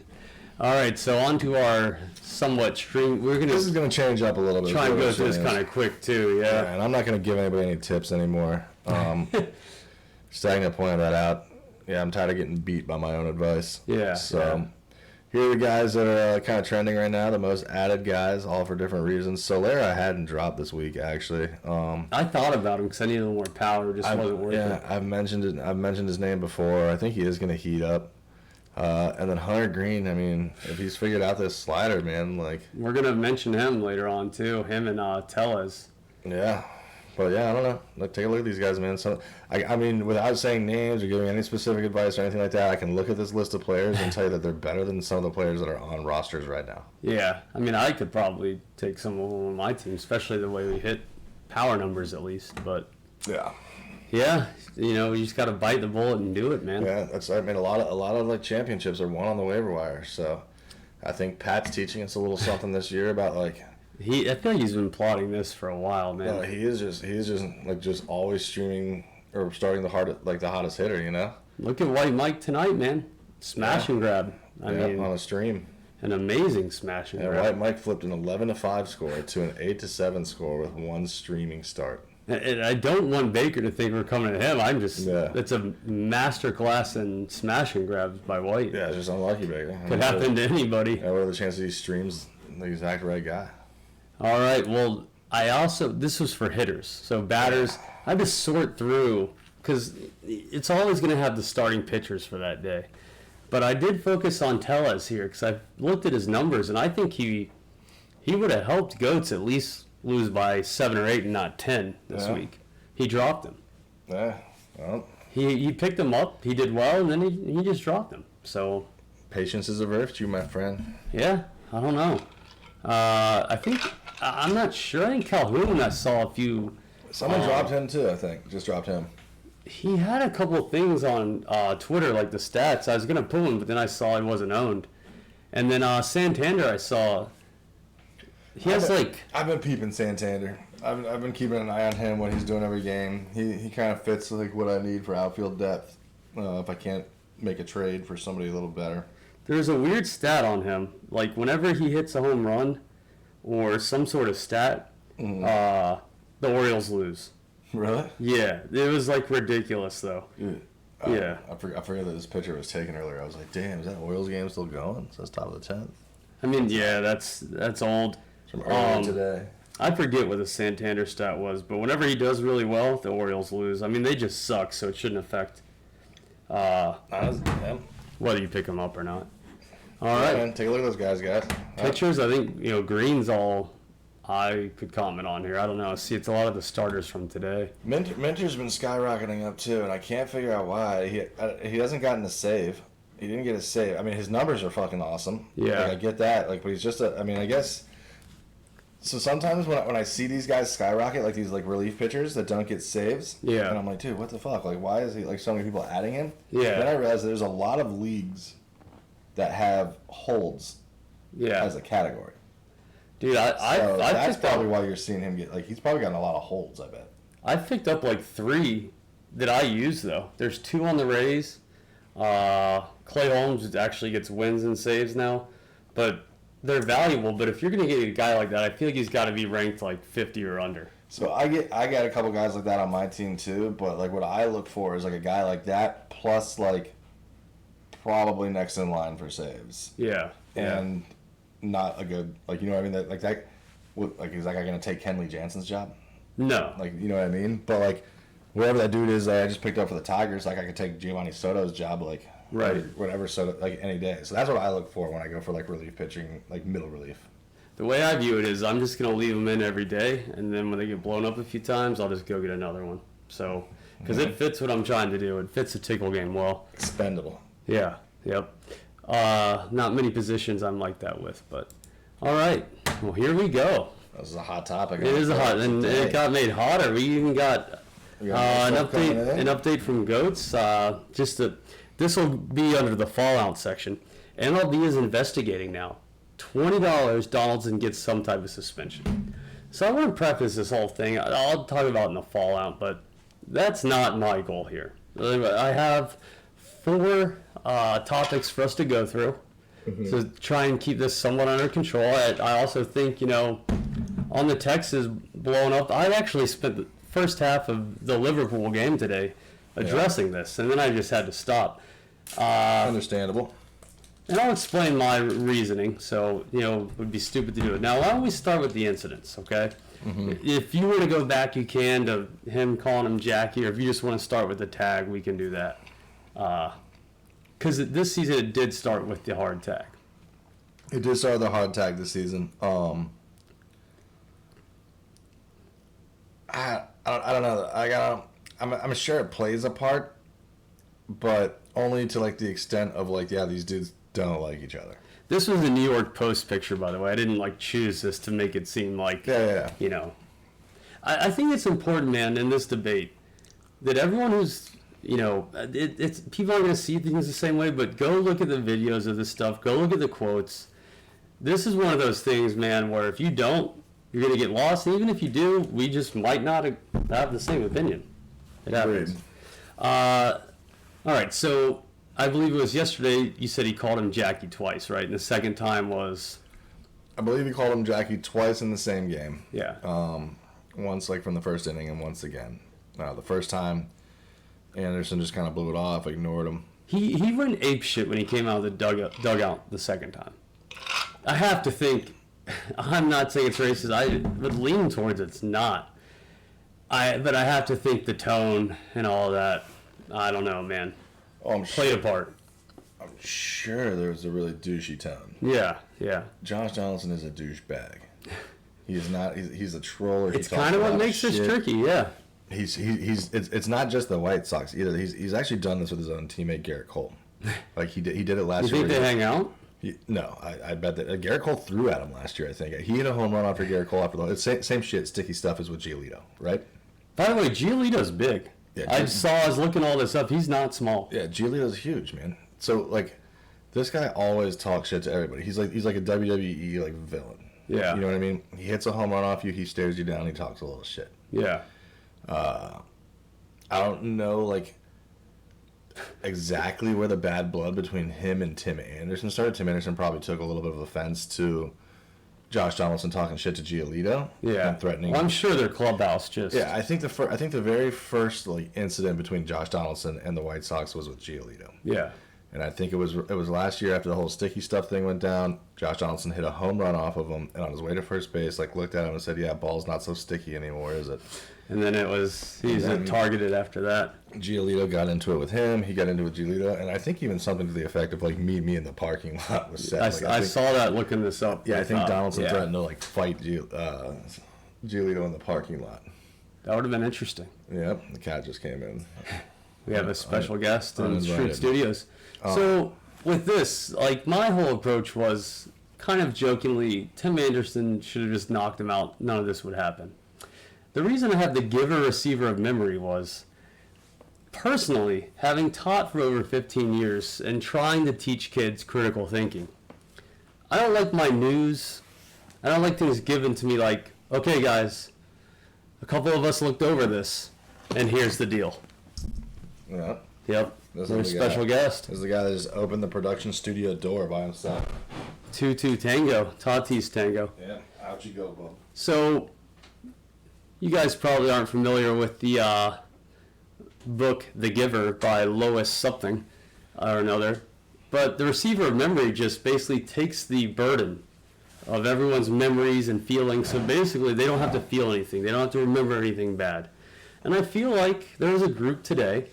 All right, so on to our somewhat stream. This is gonna change up a little bit. Try and go through this kind of quick too. Yeah, and I'm not gonna give anybody any tips anymore. Just gonna point that out. Yeah, I'm tired of getting beat by my own advice. Yeah. So. Here are the guys that are kind of trending right now, the most added guys, all for different reasons. Solera I hadn't dropped this week, actually. I thought about him because I needed a little more power. Just wasn't worth it. I've mentioned it. I've mentioned his name before. I think he is going to heat up. And then Hunter Green, I mean, if he's figured out this slider, man, like... We're going to mention him later on, too. Him and Tellez. Yeah. But, yeah, I don't know. Like, take a look at these guys, man. So, I mean, without saying names or giving any specific advice or anything like that, I can look at this list of players and tell you that they're better than some of the players that are on rosters right now. Yeah. I mean, I could probably take some of them on my team, especially the way we hit power numbers at least. But, yeah, you know, you just got to bite the bullet and do it, man. Yeah, I mean, a lot of like, championships are won on the waiver wire. So, I think Pat's teaching us a little something this year about, like... I feel like he's been plotting this for a while, man. No, he is just always streaming or starting the hottest hitter, you know. Look at White Mike tonight, man. Smash and grab. I mean, on a stream. An amazing smash and grab. White Mike flipped an 11-5 score to an 8-7 score with one streaming start. And I don't want Baker to think we're coming at him. It's a masterclass in smash and grabs by White. Yeah, it's just unlucky, Baker. Could happen to anybody. What are the chances he streams the exact right guy? All right, well, this was for hitters. So batters, I had to sort through because it's always going to have the starting pitchers for that day. But I did focus on Tellez here because I looked at his numbers, and I think he would have helped Goats at least lose by 7 or 8 and not 10 this week. He dropped them. Yeah, well. He picked them up, he did well, and then he just dropped them. So patience is a virtue, my friend. Yeah, I don't know. I'm not sure. I think Calhoun, I saw a few. Someone dropped him too, I think. Just dropped him. He had a couple of things on Twitter, like the stats. I was going to pull him, but then I saw he wasn't owned. And then Santander, I saw. I've been peeping Santander. I've been keeping an eye on him, what he's doing every game. He kind of fits like what I need for outfield depth if I can't make a trade for somebody a little better. There's a weird stat on him. Like, whenever he hits a home run or some sort of stat, the Orioles lose. Really? Yeah. It was, like, ridiculous, though. Yeah. I forgot that this picture was taken earlier. I was like, damn, is that Orioles game still going? It says top of the 10th. I mean, yeah, that's old. It's from earlier today. I forget what the Santander stat was, but whenever he does really well, the Orioles lose. I mean, they just suck, so it shouldn't affect whether you pick them up or not. All right. Man, take a look at those guys. Pitchers, I think, Green's all I could comment on here. I don't know. See, it's a lot of the starters from today. Minter's been skyrocketing up, too, and I can't figure out why. He hasn't gotten a save. He didn't get a save. I mean, his numbers are fucking awesome. Yeah. Like, I get that. Like, but he's just I guess So sometimes when I see these guys skyrocket, like these like relief pitchers that don't get saves, Yeah. and I'm like, dude, what the fuck? Like, why is he like so many people adding him? Yeah. Then I realized there's a lot of leagues that have holds Yeah. as a category. Dude, So that's picked probably up, why you're seeing him get like he's probably gotten a lot of holds. I bet. I picked up like 3 that I use though. There's 2 on the Rays. Clay Holmes actually gets wins and saves now, but they're valuable. But if you're gonna get a guy like that, I feel like he's got to be ranked like 50 or under. So I got a couple guys like that on my team too. But like what I look for is like a guy like that plus like probably next in line for saves. Yeah. And not a good like you know what I mean like that. Like is that guy gonna take Kenley Jansen's job? No. Like you know what I mean? But like wherever that dude is, I just picked up for the Tigers. Like I could take Giovanni Soto's job, like Right. whatever Soto, like any day. So that's what I look for when I go for like relief pitching, like middle relief. The way I view it is I'm just going to leave them in every day, and then when they get blown up a few times, I'll just go get another one. So, because it fits what I'm trying to do. It fits the Tickle game well. Expendable. Yeah, yep. Not many positions I'm like that with, but all right. Well, here we go. This is a hot topic. It is a hot, and it got made hotter. We even got an an update from Goats. This will be under the Fallout section. MLB is investigating now. $20, Donaldson gets some type of suspension. So I want to preface this whole thing. I'll talk about it in the Fallout, but that's not my goal here. I have 4 topics for us to go through to try and keep this somewhat under control. I also think, on the Texas blowing up, I actually spent the first half of the Liverpool game today addressing this, and then I just had to stop. Understandable. And I'll explain my reasoning, so, it would be stupid to do it. Now, why don't we start with the incidents, okay? If you were to go back, you can, to him calling him Jackie, or if you just want to start with the tag, we can do that. Because this season, it did start with the hard tag. It did start with the hard tag this season. I don't know. I'm sure it plays a part, but only to like the extent of like these dudes don't like each other. This was the New York Post picture, by the way. I didn't choose this to make it seem like I think it's important, man, in this debate that everyone who's it's people aren't going to see things the same way, but go look at the videos of this stuff. Go look at the quotes. This is one of those things, man, where if you don't, you're going to get lost. And even if you do, we just might not have the same opinion. It happens. All right, so I believe it was yesterday you said he called him Jackie twice, right? And the second time was... I believe he called him Jackie twice in the same game. Yeah. Once from the first inning and once again. The first time, Anderson just kind of blew it off, ignored him. He went apeshit when he came out of the dugout the second time. I have to think... I'm not saying it's racist. I would lean towards it's not. But I have to think the tone and all that... I don't know, man. Played a part. I'm sure there was a really douchey tone. Yeah. Josh Donaldson is a douchebag. He is not. He's a troller. It's kind of what makes this tricky. Yeah. It's not just the White Sox either. He's actually done this with his own teammate Garrett Cole. Like he did it last year. You think they hang out? No, I bet that Garrett Cole threw at him last year. I think he hit a home run after Garrett Cole after the same shit. Sticky stuff as with Giolito, right? By the way, Giolito's big. Yeah, I was looking all this up. He's not small. Yeah, Giolito's huge, man. So this guy always talks shit to everybody. He's like a WWE villain. Yeah. You know what I mean? He hits a home run off you. He stares you down. He talks a little shit. Yeah. I don't know exactly where the bad blood between him and Tim Anderson started. Tim Anderson probably took a little bit of offense to Josh Donaldson talking shit to Giolito. Yeah. And threatening. Well, I'm sure their clubhouse just. Yeah, I think the very first incident between Josh Donaldson and the White Sox was with Giolito. Yeah. And I think it was last year after the whole sticky stuff thing went down. Josh Donaldson hit a home run off of him, and on his way to first base, looked at him and said, "Yeah, ball's not so sticky anymore, is it?" And then he's targeted after that. Giolito got into it with him. He got into it with Giolito, and I think even something to the effect of meet me in the parking lot was said. I saw that looking this up. Yeah, I think Donaldson threatened to fight Giolito in the parking lot. That would have been interesting. Yep, the cat just came in. We have a special guest in Schrute Studios. So with this, my whole approach was kind of jokingly, Tim Anderson should have just knocked him out. None of this would happen. The reason I have the giver receiver of memory was, personally, having taught for over 15 years and trying to teach kids critical thinking, I don't like my news. I don't like things given to me like, okay, guys, a couple of us looked over this, and here's the deal. Yeah. Yep. This We're a is the special guest. This is the guy that just opened the production studio door by himself. 2-2 tango. Tatis tango. Yeah. Out you go, Bob. So, you guys probably aren't familiar with the book The Giver by Lois something or another. But the receiver of memory just basically takes the burden of everyone's memories and feelings. So basically, they don't have to feel anything. They don't have to remember anything bad. And I feel like there was a group today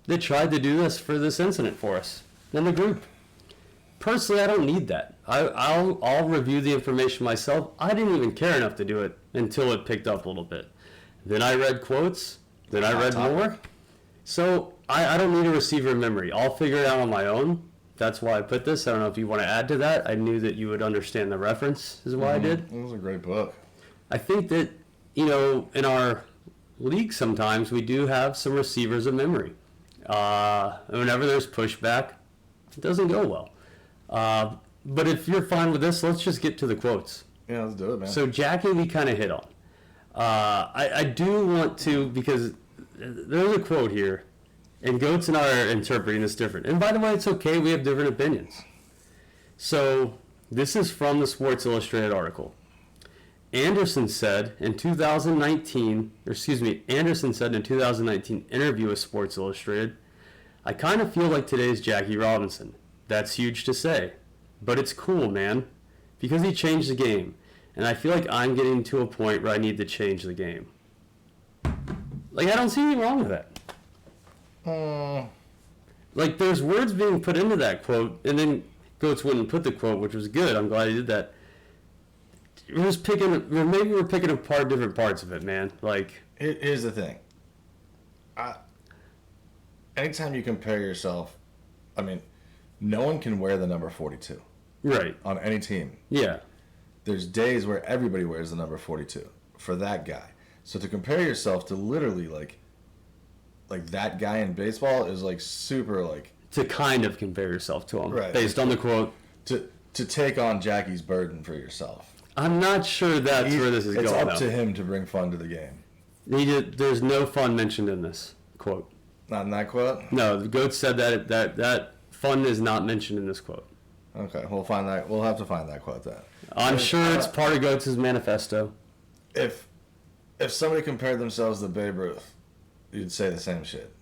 that tried to do this for this incident for us in the group. Personally, I don't need that. I'll review the information myself. I didn't even care enough to do it until it picked up a little bit. Then I read quotes. Then I read more. So I don't need a receiver of memory. I'll figure it out on my own. That's why I put this. I don't know if you want to add to that. I knew that you would understand the reference is why I did. It was a great book. I think that, in our league sometimes we do have some receivers of memory. Whenever there's pushback, it doesn't go well. But if you're fine with this, let's just get to the quotes. Yeah, let's do it, man. So Jackie, we kind of hit on. I do want to, because there's a quote here, and Goats and I are interpreting this different. And by the way, it's okay, we have different opinions. So this is from the Sports Illustrated article. Anderson said in 2019 interview with Sports Illustrated, I kind of feel like today's Jackie Robinson. That's huge to say, but it's cool, man, because he changed the game, and I feel like I'm getting to a point where I need to change the game. Like, I don't see anything wrong with that. Like, there's words being put into that quote, and then Goats wouldn't put the quote, which was good. I'm glad he did that. Maybe we're picking apart different parts of it, man. Like, here's the thing. Anytime you compare yourself, I mean, no one can wear the number 42. Right. On any team. Yeah. There's days where everybody wears the number 42 for that guy. So to compare yourself to literally like that guy in baseball is like super like. To kind of compare yourself to him, right, based on the quote. To take on Jackie's burden for yourself. I'm not sure that's where this is going. It's up though. to him to bring fun to the game. There's no fun mentioned in this quote. Not in that quote? No, the Goat said that fun is not mentioned in this quote. Okay, we'll find that. We'll have to find that quote then. I'm sure it's part of Goats' manifesto. If somebody compared themselves to Babe Ruth, you'd say the same shit.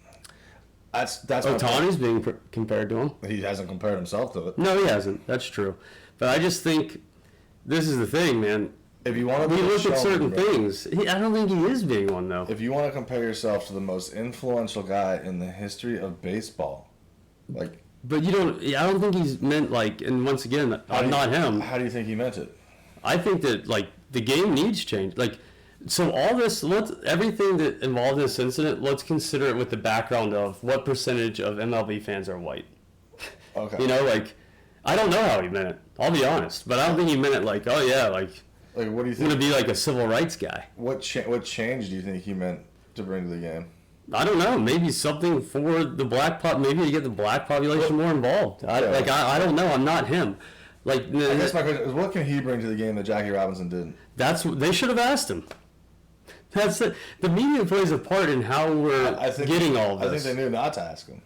That's Ohtani's being compared to him. He hasn't compared himself to it. No, he hasn't. That's true. But I just think this is the thing, man. If you want to we look at certain things. I don't think he is being one, though. If you want to compare yourself to the most influential guy in the history of baseball, like. But you don't. I don't think he's meant like. And once again, I'm not him. How do you think he meant it? I think that like the game needs change. Like, so all this, everything that involved this incident, let's consider it with the background of what percentage of MLB fans are white. Okay. Like, I don't know how he meant it. I'll be honest, but I don't think he meant it like, oh yeah, like what do you think? I'm gonna be like a civil rights guy. What change do you think he meant to bring to the game? I don't know. Maybe something for the black maybe to get the black population more involved. I don't know. I'm not him. Like, I guess my question is, what can he bring to the game that Jackie Robinson didn't? That's what they should have asked him. That's it. The media plays a part in how we're getting all of this. I think they knew not to ask him.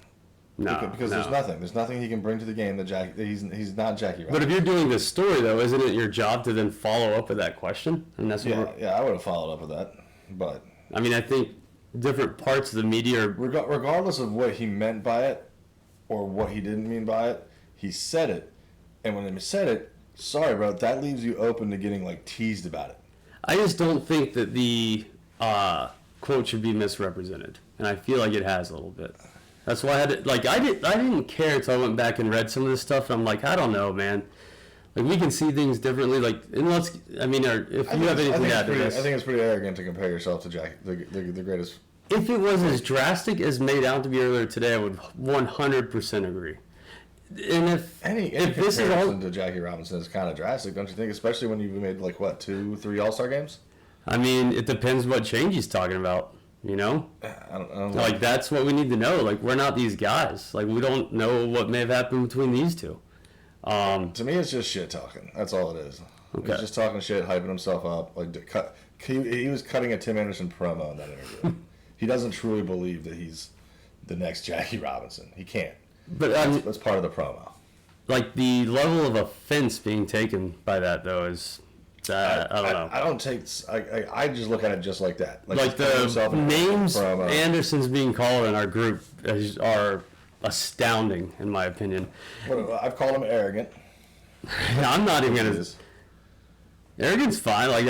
No, because there's nothing. There's nothing he can bring to the game that he's not Jackie Robinson. But if you're doing this story, though, isn't it your job to then follow up with that question? And that's I would have followed up with that. But I mean, I think different parts of the media are... regardless of what he meant by it or what he didn't mean by it, he said it. And when he said it, sorry, bro, that leaves you open to getting like teased about it. I just don't think that the quote should be misrepresented, and I feel like it has a little bit. That's why I didn't care until I went back and read some of this stuff. And I'm like, I don't know, man. Like, we can see things differently. Like, if you have anything to add to this, I think it's pretty arrogant to compare yourself to Jack, the greatest. If it was as drastic as made out to be earlier today, I would 100% agree. And if Any this is all, comparison to Jackie Robinson is kind of drastic, don't you think? Especially when you've made like what 2-3 All-Star games. I mean, it depends what change he's talking about. You know, I don't like that's what we need to know. Like we're not these guys. Like we don't know what may have happened between these two. To me, it's just shit talking. That's all it is. Okay. He's just talking shit, hyping himself up. Like he was cutting a Tim Anderson promo in that interview. He doesn't truly believe that he's the next Jackie Robinson. He can't. But That's part of the promo. like the level of offense being taken by that though is. I don't know. I don't take. I just look at it just like that. Like the names Anderson's being called in our group are astounding, in my opinion. I've called him arrogant. I'm not even gonna. Arrogant's fine. Like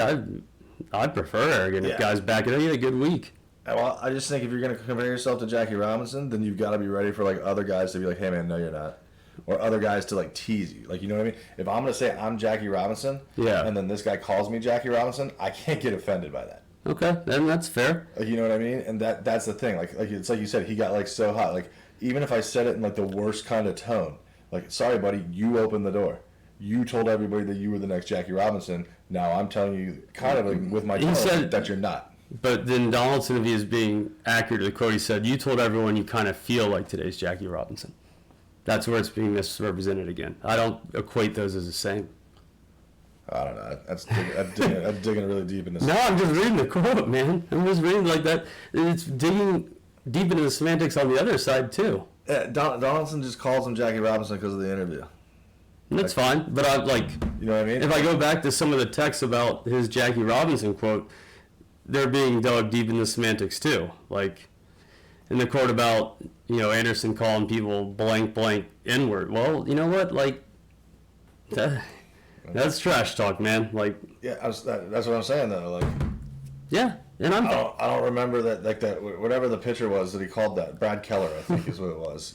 I prefer arrogant. If guys back it up, you had a good week. Well, I just think if you're gonna compare yourself to Jackie Robinson, then you've got to be ready for like other guys to be like, "Hey man, no, you're not." Or other guys to like tease you, like, you know what I mean? If I'm gonna say I'm Jackie Robinson, and then this guy calls me Jackie Robinson, I can't get offended by that. Okay, then that's fair. Like, you know what I mean? And that's the thing. Like it's like you said, he got like so hot. Like even if I said it in like the worst kind of tone, like, sorry buddy, you opened the door. You told everybody that you were the next Jackie Robinson. Now I'm telling you, kind of like with my tone, that you're not. But then Donaldson, if he is being accurate to the quote, he said, "You told everyone you kind of feel like today's Jackie Robinson." That's where it's being misrepresented again. I don't equate those as the same. I don't know. I'm digging really deep in this. No, I'm just reading the quote, man. I'm just reading like that. It's digging deep into the semantics on the other side, too. Yeah, Donaldson just calls him Jackie Robinson because of the interview. And that's fine. But I like, you know what I mean? If I go back to some of the texts about his Jackie Robinson quote, they're being dug deep in the semantics, too. Like, in the quote about, Anderson calling people blank N-word. Well, you know what? Like, that's trash talk, man. Like, yeah, that's what I'm saying though. Like, yeah, and I don't remember that, like, that whatever the pitcher was that he called that Brad Keller, I think is what it was.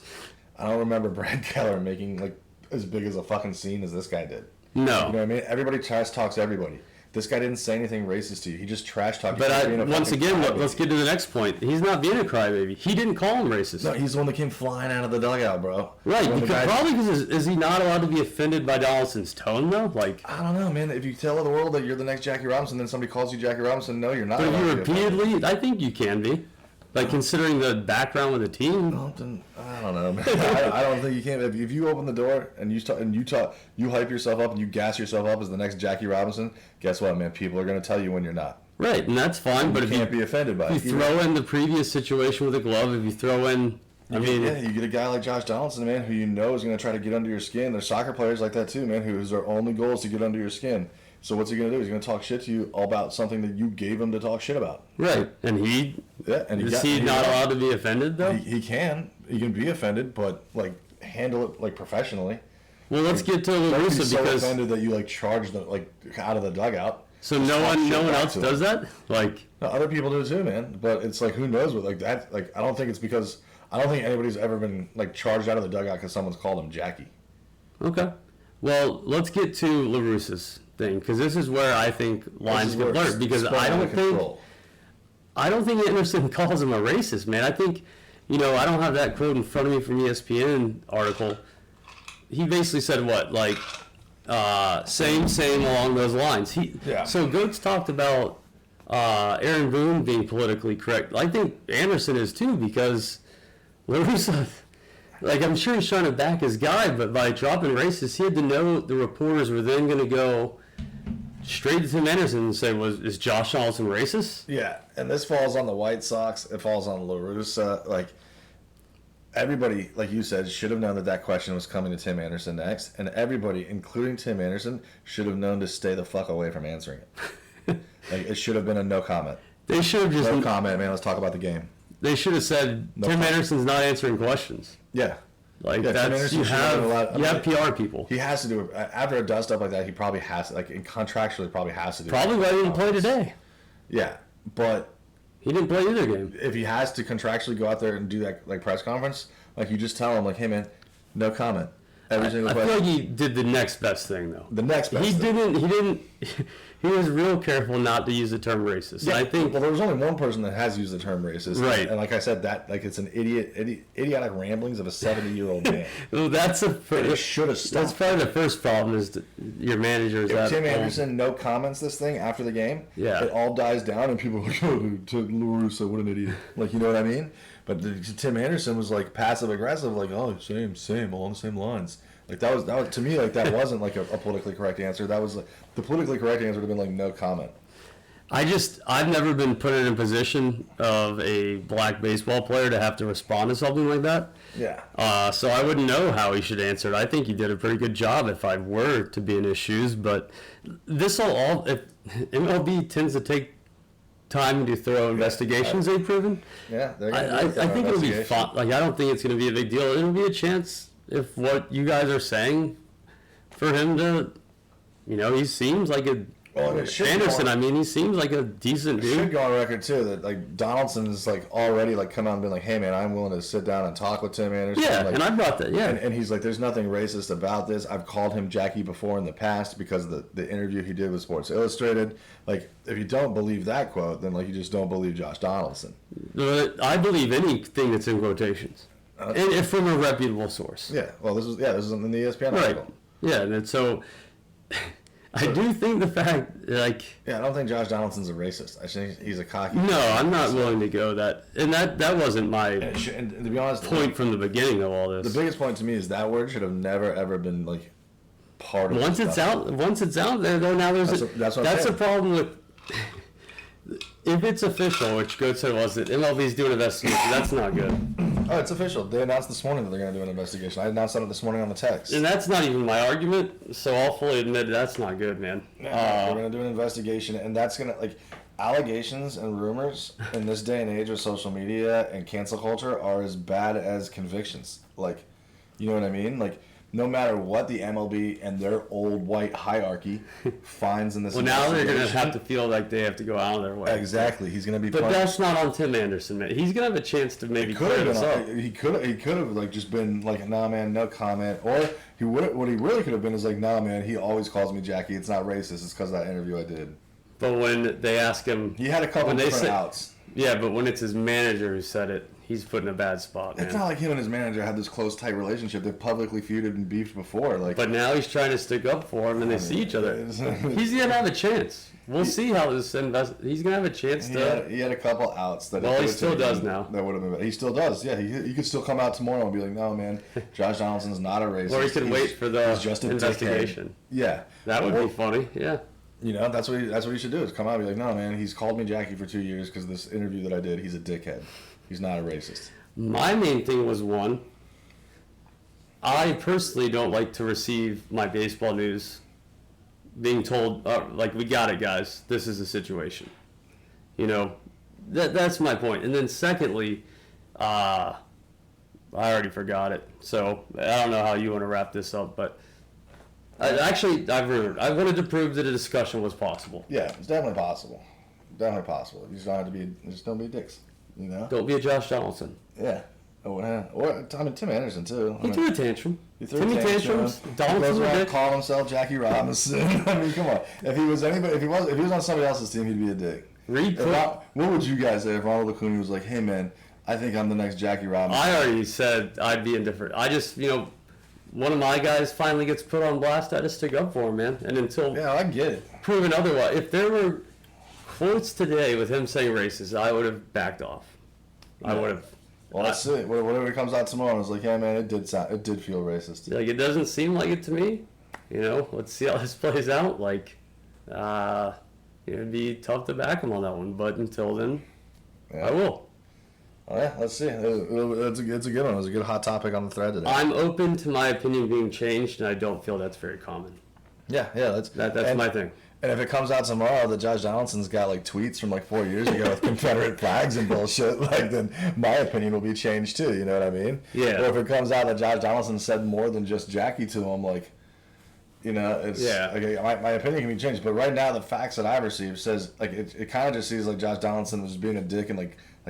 I don't remember Brad Keller making like as big as a fucking scene as this guy did. No, you know what I mean? Everybody trash talks everybody. This guy didn't say anything racist to you. He just trash talked. But once again, let's get to the next point. He's not being a crybaby. He didn't call him racist. No, he's the one that came flying out of the dugout, bro. Right. Probably because is he not allowed to be offended by Donaldson's tone, though? Like, I don't know, man. If you tell the world that you're the next Jackie Robinson, then somebody calls you Jackie Robinson, no, you're not. But if you repeatedly, I think you can be. Like, considering the background with the team. I don't know, man. I don't think you can. If you open the door and you hype yourself up and you gas yourself up as the next Jackie Robinson, guess what, man? People are going to tell you when you're not. Right, and that's fine. But you can't be offended by it. If you throw in the previous situation with the glove, if you throw in... you get a guy like Josh Donaldson, man, who you know is going to try to get under your skin. There's soccer players like that too, man, whose their only goal is to get under your skin. So what's he going to do? He's going to talk shit to you all about something that you gave him to talk shit about. Right. And is he not allowed to be offended, though? He can. He can be offended, but, like, handle it, like, professionally. Well, let's get to Russa because... so offended that you, like, charge them, like, out of the dugout. So no one else does that? Like... No, other people do too, man. But it's like, who knows what, like, that... Like, I don't think anybody's ever been, like, charged out of the dugout because someone's called him Jackie. Okay. Well, let's get to La Russa's thing, because this is where I think lines get blurred, because I don't think Anderson calls him a racist, man. I think, I don't have that quote in front of me from ESPN article. He basically said what, like, same along those lines. So Goats talked about Aaron Boone being politically correct. I think Anderson is too, because La Russa, like, I'm sure he's trying to back his guy, but by dropping racist, he had to know the reporters were then going to go straight to Tim Anderson and say, is Josh Donaldson racist? Yeah, and this falls on the White Sox. It falls on La Russa. Like, everybody, like you said, should have known that question was coming to Tim Anderson next, and everybody, including Tim Anderson, should have known to stay the fuck away from answering it. Like, it should have been a no comment. They should have just... No comment, man. Let's talk about the game. They should have said, Tim Anderson's not answering questions. Yeah. Like, that's, you have PR people. He has to do it. After a dust up like that, he probably has to, like, contractually probably has to do it. Probably why he didn't play today. Yeah, but... He didn't play either game. If he has to contractually go out there and do that, like, press conference, like, you just tell him, like, hey, man, no comment. Every single question. I feel like he did the next best thing, though. The next best thing. He he was real careful not to use the term racist. Yeah, I think. Well, there was only one person that has used the term racist, Right? And like I said, that like it's an idiotic ramblings of a 70-year-old man. Well, that's It should have stopped. That's probably the first problem is your manager is If that Tim old. Anderson no comments this thing after the game, Yeah. it all dies down and people are like, oh, dude, Russa, what an idiot. Like, you know what I mean? But Tim Anderson was like passive aggressive, like, oh, same, all on the same lines. Like that was to me, like that wasn't like a politically correct answer. That was like the politically correct answer would have been like no comment. I've never been put in a position of a black baseball player to have to respond to something like that. Yeah. So I wouldn't know how he should answer it. I think he did a pretty good job if I were to be in his shoes. But this all if MLB tends to take time to do thorough investigations, they've proven. Yeah. I think it'll be fun. Like I don't think it's going to be a big deal. It'll be a chance if what you guys are saying for him to, he seems like a. Well, it should Anderson, he seems like a decent dude. It should go on record too that like Donaldson's like already like come out and been like, hey man, I'm willing to sit down and talk with Tim Anderson. Yeah, like, and I brought that. Yeah, and he's like, there's nothing racist about this. I've called him Jackie before in the past because of the interview he did with Sports Illustrated. Like, if you don't believe that quote, then like you just don't believe Josh Donaldson. I believe anything that's in quotations, and from a reputable source. Yeah. Well, this is in the ESPN article. Right. Yeah, and so. I do think the fact, like... Yeah, I don't think Josh Donaldson's a racist. I think he's a cocky... No, I'm not willing to go that... And that wasn't my and to be honest, point from the beginning of all this. The biggest point to me is that word should have never, ever been, like, part of Once it's out there, though, now there's... That's a problem with... If it's official, which Goat said was that MLB's doing an investigation, that's not good. Oh, it's official. They announced this morning that they're going to do an investigation. I announced that this morning on the text. And that's not even my argument, so I'll fully admit that's not good, man. They're going to do an investigation, and that's going to, like, allegations and rumors in this day and age with social media and cancel culture are as bad as convictions. Like, you know what I mean? Like, no matter what the MLB and their old white hierarchy finds in this now they're going to have to feel like they have to go out of their way. Exactly. He's going to be But that's not on Tim Anderson, man. He's going to have a chance to maybe clear this up. He could have like just been like, nah, man, no comment. Or what he really could have been is like, nah, man, he always calls me Jackie. It's not racist. It's because of that interview I did. But when they ask him... He had a couple different outs. Yeah, but when it's his manager who said it, he's put in a bad spot, man. It's not like him and his manager had this close, tight relationship. They've publicly feuded and beefed before. Like, but now he's trying to stick up for him, and they see each other. He's going to have a chance. We'll see how this He's going to have a chance to... He had a couple outs. He still does now. That would have been... He still does, yeah. He could still come out tomorrow and be like, no, man, Josh Donaldson's not a racist. Or he could wait for the investigation. Yeah. That would be funny, yeah. You know, that's what he should do, is come out and be like, no, man, he's called me Jackie for 2 years because of this interview that I did. He's a dickhead. He's not a racist. My main thing was, one, I personally don't like to receive my baseball news being told, like, we got it, guys. This is the situation. You know, that's my point. And then secondly, I already forgot it. So I don't know how you want to wrap this up, but... I wanted to prove that a discussion was possible. Yeah, it's definitely possible. Definitely possible. You just don't have to be, just don't be dicks, you know? Don't be a Josh Donaldson. Yeah. Or Tim Anderson, too. He threw a tantrum. Timmy tantrums. Donaldson goes around calling himself Jackie Robinson. I mean, come on. If he was on somebody else's team, he'd be a dick. What would you guys say if Ronald Acuna was like, hey, man, I think I'm the next Jackie Robinson? I already said I'd be indifferent. I just, one of my guys finally gets put on blast, I just stick up for him, man. And until I get it. Proven otherwise, if there were quotes today with him saying racist, I would have backed off. Yeah. I would have. Well, let's see. Whatever comes out tomorrow, it's like, yeah, man, it did feel racist. Like, it doesn't seem like it to me. Let's see how this plays out. It'd be tough to back him on that one, but until then, I will. All right, let's see. It's a good one. It was a good hot topic on the thread today. I'm open to my opinion being changed, and I don't feel that's very common. Yeah, that's my thing. And if it comes out tomorrow that Josh Donaldson's got like tweets from like 4 years ago with Confederate flags and bullshit, then my opinion will be changed too. You know what I mean? Yeah. Or if it comes out that Josh Donaldson said more than just Jackie to him, it's okay, my opinion can be changed. But right now, the facts that I've received says it kind of just seems like Josh Donaldson was being a dick and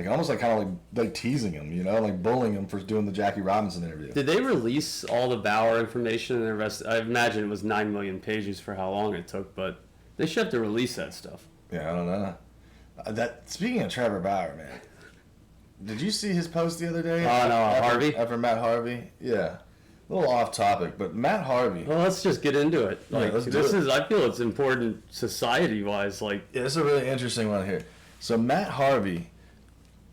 almost like teasing him, like bullying him for doing the Jackie Robinson interview. Did they release all the Bauer information in the rest? I imagine it was 9 million pages for how long it took, but They should have to release that stuff. Yeah, I don't know. Speaking of Trevor Bauer, man, did you see his post the other day? Oh, no, Harvey? After Matt Harvey? Yeah. A little off topic, but Matt Harvey. Well, let's just get into it. Yeah, Like, let's do it. I feel it's important society-wise. Like, Yeah, this is a really interesting one here. So Matt Harvey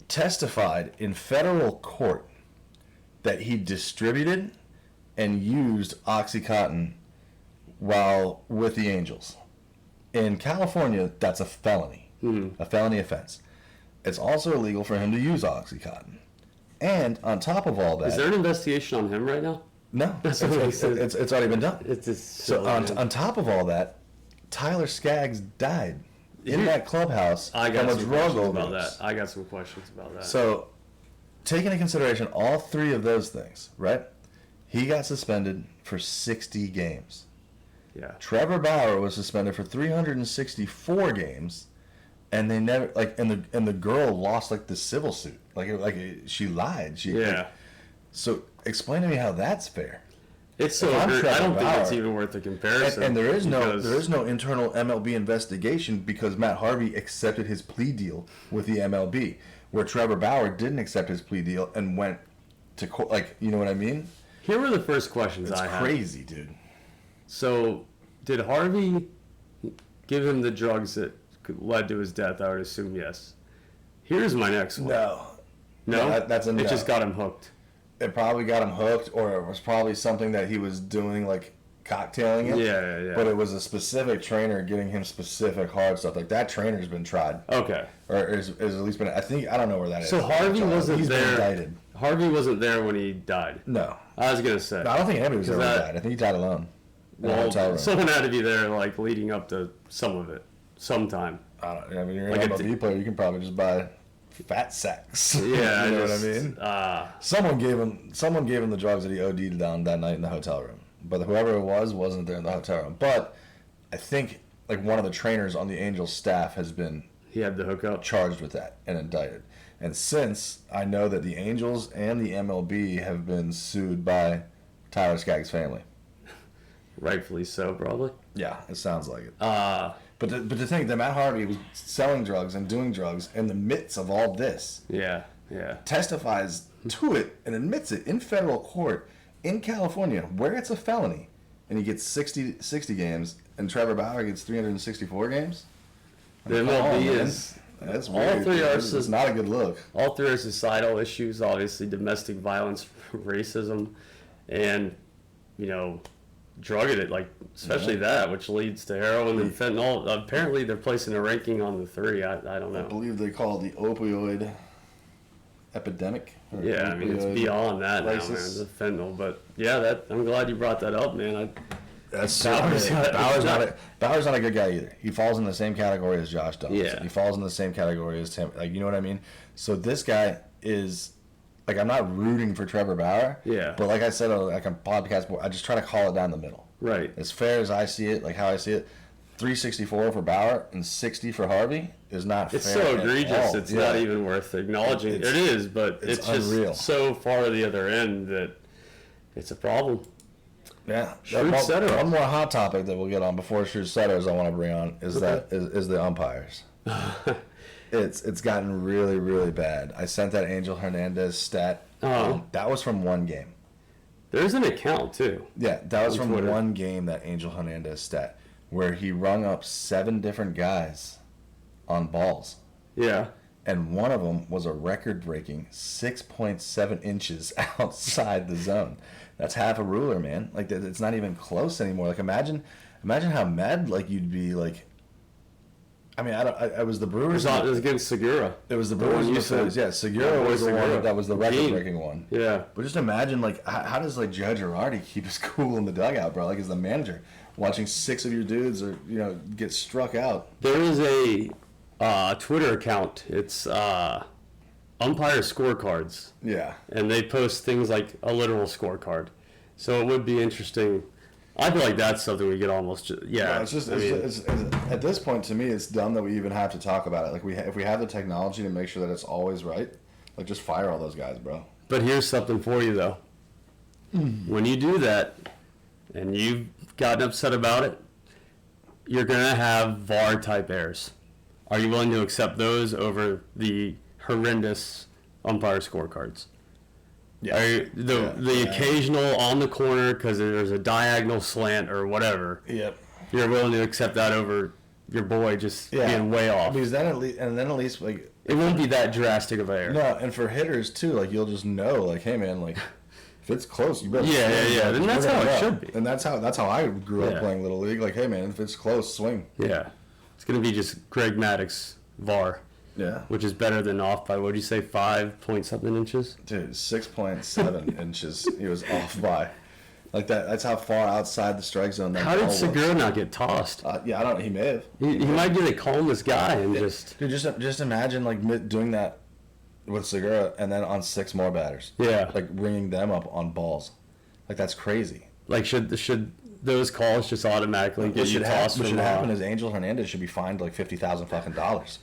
testified in federal court that he distributed and used OxyContin while with the Angels. In California, that's a felony, a felony offense. It's also illegal for him to use OxyContin. And on top of all that... is there an investigation on him right now? No, That's what he said. it's already been done. It's just So on top of all that, Tyler Skaggs died in that clubhouse I got from a some drug questions about overdose. that. I got some questions about that. So, taking into consideration all three of those things, right? He got suspended for 60 games. yeah. Trevor Bauer was suspended for 364 games, and they never and the girl lost the civil suit. She lied. Yeah. So explain to me how that's fair. It's so If I'm weird. I don't think Trevor it's Bauer- even worth a comparison. And there is because- no internal MLB investigation because Matt Harvey accepted his plea deal with the MLB, where Trevor Bauer didn't accept his plea deal and went to court. You know what I mean? Here were the first questions It's I had. crazy, dude. So, did Harvey give him the drugs that led to his death? I would assume yes. Here's my next one. No, No? that's a It no. just got him hooked. It probably got him hooked, or it was probably something that he was doing, cocktailing it. Yeah. But it was a specific trainer getting him specific hard stuff. That trainer's been tried, Okay. or is at least been. I don't know where that is. So Harvey wasn't He's been there. indicted. Harvey wasn't there when he died. No. I was gonna say. No, I don't think anybody was Is ever that- died. I think he died alone. In a hotel Well, room. someone had to be there, leading up to some of it, sometime. I mean, you're like an a MLB player. You can probably just buy fat sacks. Yeah, you know what I mean. Someone gave him the drugs that he OD'd on that night in the hotel room. But whoever it was wasn't there in the hotel room. But I think one of the trainers on the Angels staff has been He had the hookup. charged with that and indicted. And since I know that the Angels and the MLB have been sued by Tyler Skaggs' family. Rightfully so, probably. Yeah, it sounds like it. Uh, But to think that Matt Harvey was selling drugs and doing drugs in the midst of all this, yeah. testifies to it and admits it in federal court in California, where it's a felony, and he gets 60 games, and Trevor Bauer gets 364 games? The Come on, MLB man. is... That's all weird. three are It's not a good look. All three are societal issues, obviously domestic violence, racism, and, drug addict, especially that, which leads to heroin and fentanyl. Apparently, they're placing a ranking on the three. I don't I know. believe they call it the opioid epidemic. or Yeah, I mean, it's opioid beyond that now, man, crisis. the fentanyl. But, yeah, I'm glad you brought that up, man. That's Bauer's Bauer's not a good guy either. He falls in the same category as Josh Dobbs. Yeah. He falls in the same category as Tim. You know what I mean? So this guy is I'm not rooting for Trevor Bauer. Yeah. But like I said, on podcast, I just try to call it down the middle. Right. As fair as I see it, how I see it, 364 for Bauer and 60 for Harvey is not It's fair. so at egregious, all. it's Yeah. not even worth acknowledging. It's- It is, but it's just unreal. so far the other end that it's a problem. Yeah. Schrute setter. One more hot topic that we'll get on before Schrute setters I want to bring on is the umpires. It's gotten really, really bad. I sent that Angel Hernandez stat. Oh. That was from one game. There's an account, too. Yeah, that was On from Twitter. one game, that Angel Hernandez stat, where he rung up 7 different guys on balls. Yeah. And one of them was a record-breaking 6.7 inches outside the zone. That's half a ruler, man. It's not even close anymore. Imagine how mad you'd be. I mean, I was the Brewers. It was against Segura. It was the The Brewers one and you the Phillies. said. Yeah, Segura Yeah, was the Segura. one that was the record-breaking one. Yeah. But just imagine, how does Judge Girardi keep his cool in the dugout, bro? As the manager, watching 6 of your dudes get struck out. There is a Twitter account. It's umpire scorecards. Yeah. And they post things like a literal scorecard. So it would be interesting. I feel like that's something we could almost... Yeah. It's just I mean, it's at this point, to me, it's dumb that we even have to talk about it. If we have the technology to make sure that it's always right, just fire all those guys, bro. But here's something for you, though. When you do that, and you've gotten upset about it, you're going to have VAR type errors. Are you willing to accept those over the horrendous umpire scorecards? Yeah. The occasional on the corner because there's a diagonal slant or whatever. Yep. You're willing to accept that over your boy just being way off. Because then at least like it won't be that drastic of an error. No, and for hitters too, like you'll just know, like, hey man, like if it's close, you better. Yeah. Then that's how it should be. And that's how I grew up playing little league. Like, hey man, if it's close, swing. Yeah, it's gonna be just Greg Maddox VAR. Yeah. Which is better than off by, what did you say, 5 point something inches? Dude, 6.7 inches he was off by. Like that's how far outside the strike zone that How did ball Segura was. not get tossed? Yeah, I don't. He may have. He might be the calmest guy and just. Dude, just imagine like doing that with Segura and then on 6 more batters. Yeah. Like ringing them up on balls. Like that's crazy. Like should those calls just automatically get you tossed? What should happen is Angel Hernandez should be fined like $50,000 fucking dollars.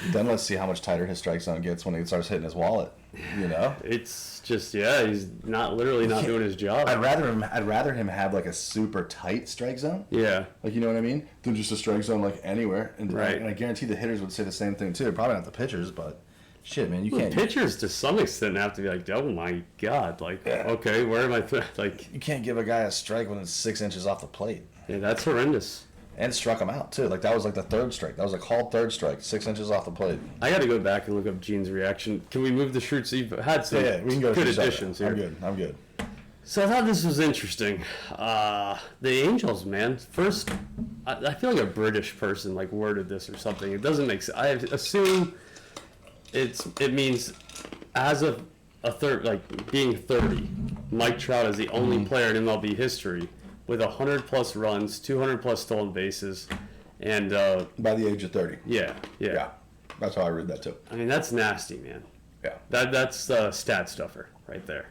Then let's see how much tighter his strike zone gets when he starts hitting his wallet. You know. It's just he's not doing his job. I'd rather him have like a super tight strike zone. Yeah. Like, you know what I mean? Than just a strike zone like anywhere. And, right. And I guarantee the hitters would say the same thing too. Probably not the pitchers, but shit, man, you can't. Pitchers to some extent have to be like, oh my god, like okay, where am I? Like you can't give a guy a strike when it's 6 inches off the plate. Yeah, that's horrendous. And struck him out too. Like that was like the third strike. That was a called third strike, 6 inches off the plate. I got to go back and look up Gene's reaction. Can we move the Schrute? You've had some we can go good additions here. I'm good. So I thought this was interesting. The Angels, man. First, I feel like a British person like worded this or something. It doesn't make sense. I assume it means as a third, like being 30. Mike Trout is the only player in MLB history with 100 plus runs, 200 plus stolen bases, and by the age of 30. Yeah. That's how I read that too. I mean, that's nasty, man. Yeah. That's stat stuffer right there.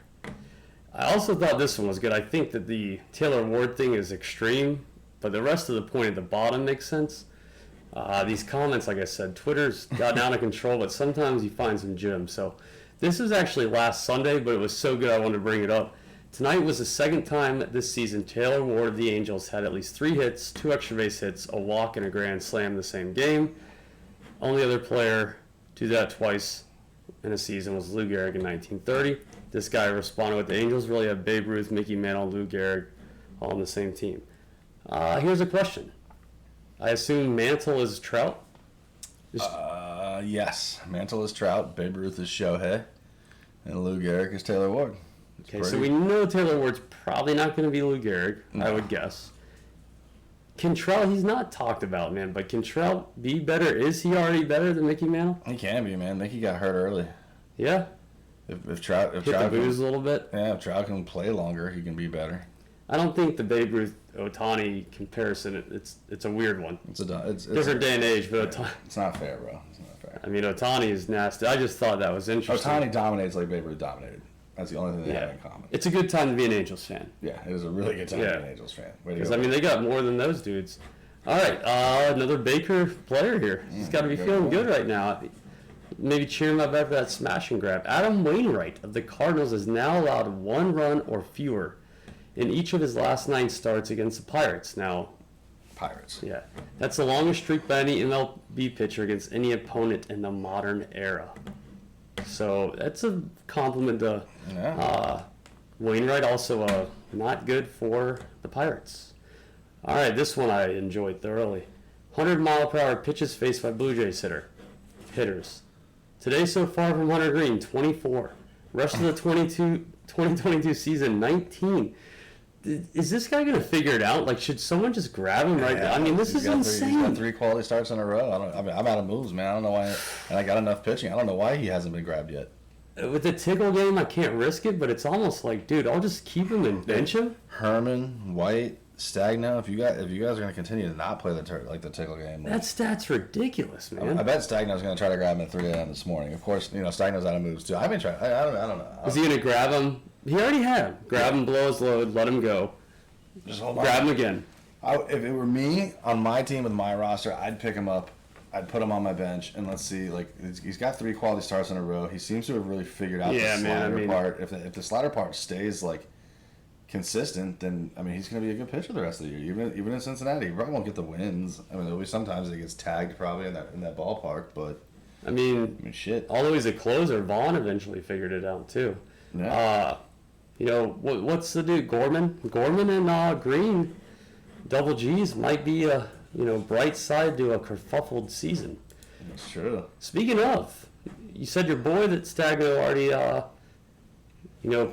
I also thought this one was good. I think that the Taylor Ward thing is extreme, but the rest of the point at the bottom makes sense. These comments, like I said, Twitter's gotten out of control, but sometimes you find some gems. So this is actually last Sunday, but it was so good I wanted to bring it up. Tonight was the second time this season Taylor Ward of the Angels had at least 3 hits, 2 extra base hits, a walk, and a grand slam in the same game. Only other player to do that twice in a season was Lou Gehrig in 1930. This guy responded with the Angels really have Babe Ruth, Mickey Mantle, Lou Gehrig all on the same team. Here's a question. I assume Mantle is Trout? Yes. Mantle is Trout, Babe Ruth is Shohei, and Lou Gehrig is Taylor Ward. Okay, so we know Taylor Ward's probably not going to be Lou Gehrig, I would guess. Can Trout, he's not talked about, man, but can Trout be better? Is he already better than Mickey Mantle? He can be, man. Mickey got hurt early. Yeah? If Trout hit the booze a little bit? Yeah, if Trout can play longer, he can be better. I don't think the Babe Ruth Ohtani comparison, it's a weird one. It's different day and age, but Ohtani. It's not fair, bro. It's not fair. I mean, Ohtani is nasty. I just thought that was interesting. Ohtani dominates like Babe Ruth dominated. That's the only thing they have in common. It's a good time to be an Angels fan. Yeah, it is a really good time to be an Angels fan. Because, I mean, they got more than those dudes. All right, another Baker player here. He's got to be feeling good right now. Maybe cheer him up after that smash and grab. Adam Wainwright of the Cardinals is now allowed 1 run or fewer in each of his last 9 starts against the Pirates. Now, Pirates. Yeah, that's the longest streak by any MLB pitcher against any opponent in the modern era. So that's a compliment to Wainwright. Also, not good for the Pirates. All right, this one I enjoyed thoroughly. 100-mile-per-hour pitches faced by Blue Jays hitters. Today so far from Hunter Green, 24. Rest of the 2022 season, 19. Is this guy going to figure it out? Like, should someone just grab him right now? I mean, this is insane. He's got 3 quality starts in a row. I'm out of moves, man. I don't know why. And I got enough pitching. I don't know why he hasn't been grabbed yet. With the Tickle game, I can't risk it, but it's almost like, dude, I'll just keep him and bench him. Herman, White, Stagno. If you guys are going to continue to not play the Tickle game, that stat's ridiculous, man. I bet Stagno's going to try to grab him at 3 a.m. this morning. Of course, Stagno's out of moves too. I've been trying. I don't know. Is he going to grab him? He already had him. Grab him, blow his load, let him go. Just hold on. Grab him again. If it were me on my team with my roster, I'd pick him up. I'd put him on my bench, and let's see. Like, he's got 3 quality starts in a row. He seems to have really figured out the slider part. If the slider part stays like consistent, then I mean he's going to be a good pitcher the rest of the year. Even in Cincinnati, he probably won't get the wins. I mean, there'll be sometimes he gets tagged probably in that ballpark, but I mean, shit. Although he's a closer, Vaughn eventually figured it out too. Yeah. What's the dude? Gorman and Green, double G's might be a bright side to a kerfuffled season. That's true. Speaking of, you said your boy that Stagno already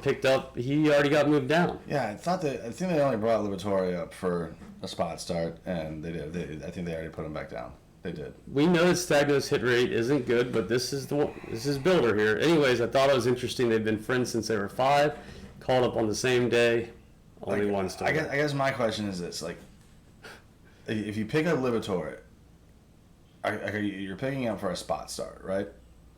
picked up. He already got moved down. Yeah, I think they only brought Liberatore up for a spot start, and they did. I think they already put him back down. They did. We know that Stagno's hit rate isn't good, but this is Builder here. Anyways, I thought it was interesting. They've been friends since they were 5. Called up on the same day. Only one star. I guess my question is this: like, if you pick up Liberatore, you're picking up for a spot start, right?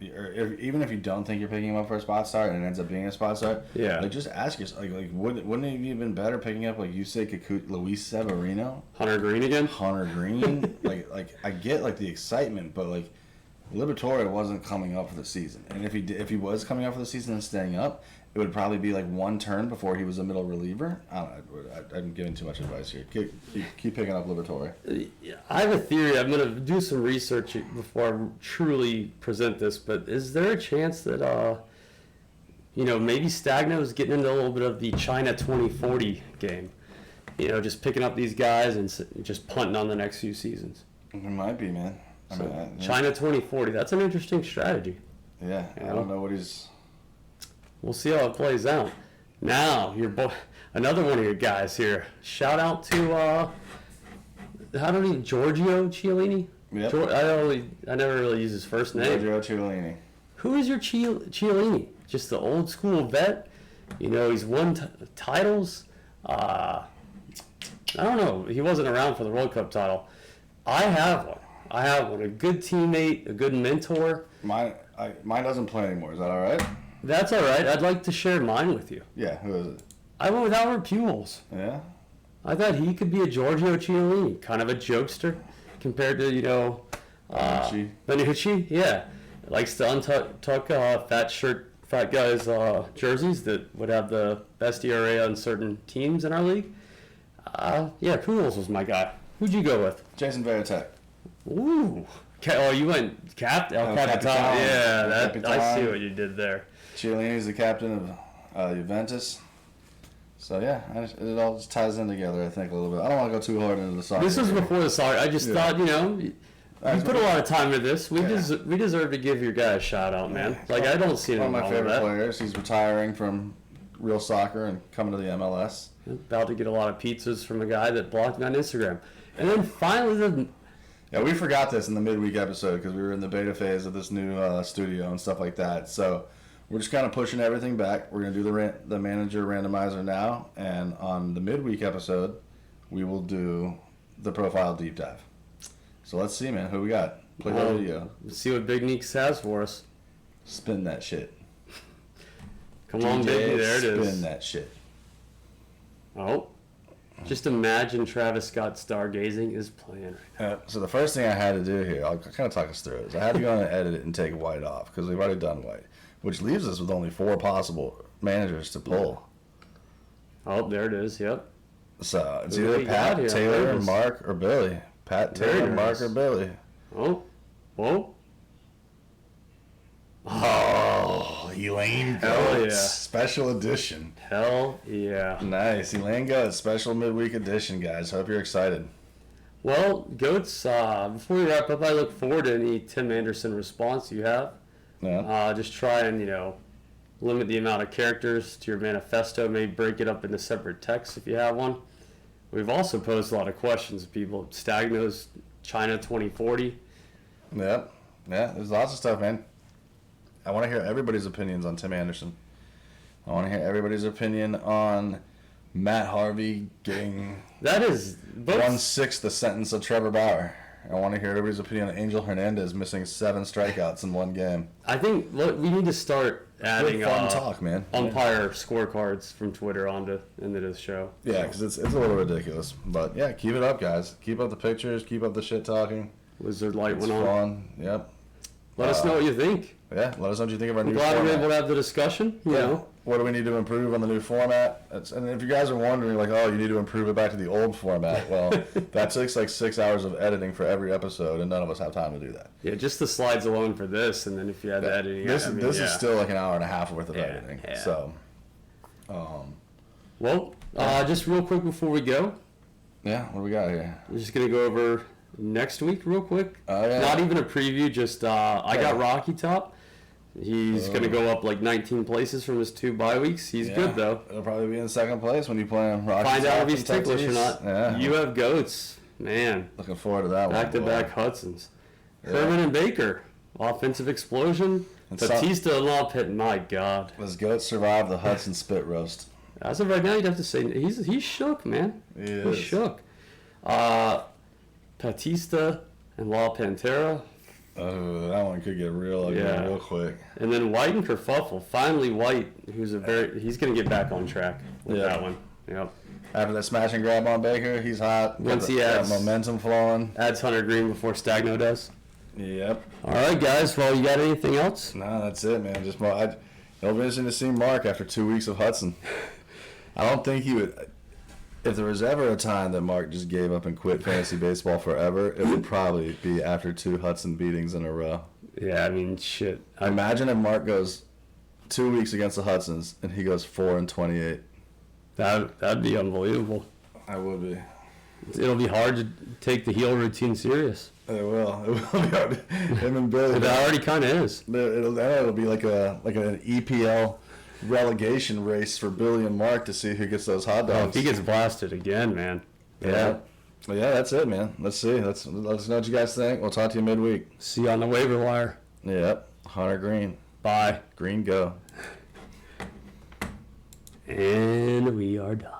Or even if you don't think you're picking him up for a spot start and it ends up being a spot start, yeah. Like just ask yourself, wouldn't it have been better picking up like Yusei Kikuchi, Luis Severino, Hunter Green again? Hunter Green, like I get like the excitement, but like Liberatore wasn't coming up for the season, and if he was coming up for the season and staying up, it would probably be like one turn before he was a middle reliever. I don't know. I'm giving too much advice here. Keep picking up Liberatore. I have a theory. I'm going to do some research before I truly present this, but is there a chance that, maybe Stagno is getting into a little bit of the China 2040 game? Just picking up these guys and just punting on the next few seasons. It might be, man. China 2040, that's an interesting strategy. Yeah, I don't know what he's... We'll see how it plays out. Now, another one of your guys here. Shout out to Giorgio Chiellini? Yep. I never really use his first name. Giorgio Chiellini. Who is your Chiellini? Just the old school vet? He's won titles. I don't know. He wasn't around for the World Cup title. I have one. A good teammate, a good mentor. Mine doesn't play anymore. Is that all right? That's all right. I'd like to share mine with you. Yeah, who is it? I went with Albert Pujols. Yeah? I thought he could be a Giorgio Chiellini, kind of a jokester compared to, Benucci. Yeah. Likes to untuck fat guys' jerseys that would have the best ERA on certain teams in our league. Pujols was my guy. Who'd you go with? Jason Varitek. Ooh. You went Capitan. Yeah, I see what you did there. Chiellini's the captain of Juventus. So, yeah, it all just ties in together, I think, a little bit. I don't want to go too hard into the soccer. This was before the soccer. I just thought, you put a lot of time into this. We deserve to give your guy a shout-out, man. I don't see anything wrong with that. One of my favorite players. He's retiring from real soccer and coming to the MLS. About to get a lot of pizzas from a guy that blocked me on Instagram. And then finally Yeah, we forgot this in the midweek episode because we were in the beta phase of this new studio and stuff like that. So we're just kind of pushing everything back. We're going to do the manager randomizer now. And on the midweek episode, we will do the profile deep dive. So let's see, man. Who we got? Play that video. Let's see what Big Neeks has for us. Spin that shit. Come on, baby. There it is. Spin that shit. Oh. Just imagine Travis Scott Stargazing is playing right now. So the first thing I had to do here, I'll kind of talk us through it, is I had to go in and edit it and take White off because we've already done White, which leaves us with only 4 possible managers to pull. Oh, there it is. Yep. So it's either Pat, Taylor, Mark, or Billy. Pat, Taylor, Mark, or Billy. Oh. Whoa. Oh, Elaine Goetz. Yeah. Special edition. Hell yeah. Nice. Elaine Goetz, special midweek edition, guys. Hope you're excited. Well, Goetz, before we wrap up, I look forward to any Tim Anderson response you have. Yeah. Just try and, limit the amount of characters to your manifesto. Maybe break it up into separate texts if you have one. We've also posed a lot of questions to people. Stagno's China 2040. Yep. Yeah, there's lots of stuff, man. I want to hear everybody's opinions on Tim Anderson. I want to hear everybody's opinion on Matt Harvey getting 1/6 the sentence of Trevor Bauer. I want to hear everybody's opinion on Angel Hernandez missing 7 strikeouts in one game. I think we need to start adding fun talk, man. Umpire scorecards from Twitter into this show. Yeah, because it's a little ridiculous. But yeah, keep it up, guys. Keep up the pictures. Keep up the shit talking. Wizard light it's went on. Fun. Yep. Let us know what you think. Yeah, let us know what you think of our I'm new glad we were format. able to have the discussion. You know, What do we need to improve on the new format? And if you guys are wondering, like, oh, you need to improve it back to the old format, well, that takes like 6 hours of editing for every episode, and none of us have time to do that. yeah, just the slides alone for this, and then if you had the editing, This I mean, is yeah. still like an hour and a half worth of Yeah, editing. yeah. So, Well, just real quick before we go, yeah, what do we got here? we're just gonna go over next week real quick. Oh, yeah. Not even a preview, just I Yeah. got Rocky Top. He's gonna go up like 19 places from his 2 bye weeks. He's Yeah, good though. It'll probably be in second place when you play him. Rocky Find out Top if he's and ticklish or Tatis. not. Yeah, You have goats, man. looking forward to that one. Back to back boy. Hudsons. Yeah. Herman and Baker, offensive explosion. And Patista and Law Pitt, my God. Does Goat survive the Hudson spit roast? As of right now, you'd have to say he's shook, man. He He's is. shook. Patista and La Pantera. Oh, that one could get real ugly Yeah. real quick. And then White and Kerfuffle. Finally, White, he's going to get back on track with Yeah. that one. Yep. After that smash and grab on Baker, he's hot. Once Got he got adds- momentum flowing. Adds Hunter Green before Stagno does. Yep. All right, guys. Well, you got anything else? No, that's it, man. It'll be interesting to see Mark after 2 weeks of Hudson. I don't think he would. If there was ever a time that Mark just gave up and quit fantasy baseball forever, it would probably be after 2 Hudson beatings in a row. Yeah, I mean, shit. Imagine if Mark goes 2 weeks against the Hudsons and he goes 4-28. That'd be unbelievable. I would be. It'll be hard to take the heel routine serious. It will. It will be hard. Him and Billy. It already kind of is. It'll be like an EPL relegation race for Billy and Mark to see who gets those hot Oh, dogs. if he gets blasted again, man. Yeah. Well, yeah, that's it, man. Let's see. Let us know what you guys think. We'll talk to you midweek. See you on the waiver wire. Yep. Hunter Green. Bye. Green go. And we are done.